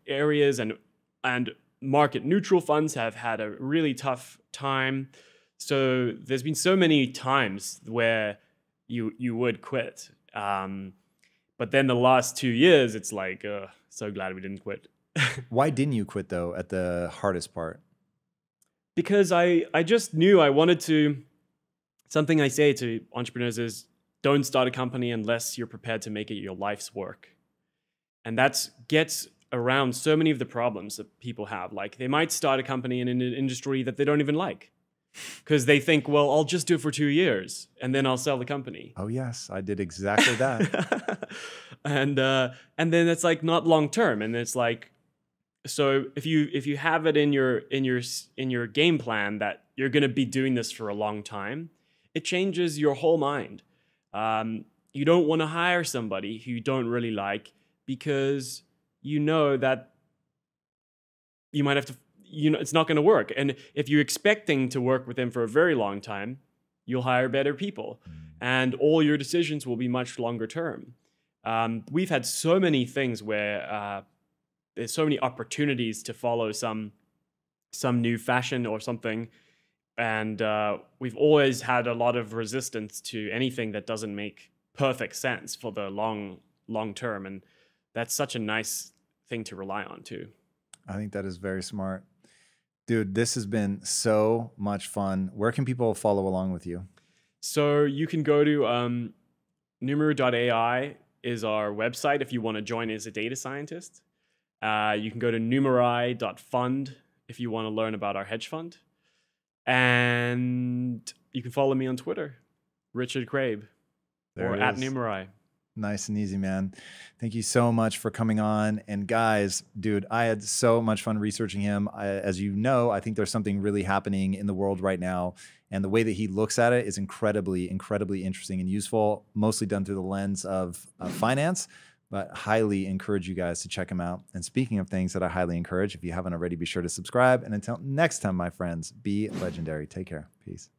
areas and market neutral funds have had a really tough time. So there's been so many times where you would quit. But then the last 2 years, it's like, so glad we didn't quit. Why didn't you quit though at the hardest part? Because I just knew I wanted to, something I say to entrepreneurs is, don't start a company unless you're prepared to make it your life's work. And that gets around so many of the problems that people have. Like, they might start a company in an industry that they don't even like. because they think, well, I'll just do it for 2 years and then I'll sell the company. Oh yes, I did exactly that. And then it's like not long term, and it's like, so if you have it in your game plan that you're going to be doing this for a long time, it changes your whole mind. You don't want to hire somebody who you don't really like, because you know that you might have to, it's not going to work. And if you're expecting to work with them for a very long time, you'll hire better people, and all your decisions will be much longer term. We've had so many things where there's so many opportunities to follow some new fashion or something, and we've always had a lot of resistance to anything that doesn't make perfect sense for the long term, and that's such a nice thing to rely on too. I think that is very smart. Dude, this has been so much fun. Where can people follow along with you? So you can go to Numerai.ai is our website if you want to join as a data scientist. You can go to Numerai.fund if you want to learn about our hedge fund. And you can follow me on Twitter, Richard Craib, or at Numerai. Nice and easy, man. Thank you so much for coming on. And guys, dude, I had so much fun researching him. As you know, I think there's something really happening in the world right now. And the way that he looks at it is incredibly, incredibly interesting and useful, mostly done through the lens of finance, but highly encourage you guys to check him out. And speaking of things that I highly encourage, if you haven't already, be sure to subscribe. And until next time, my friends, be legendary. Take care. Peace.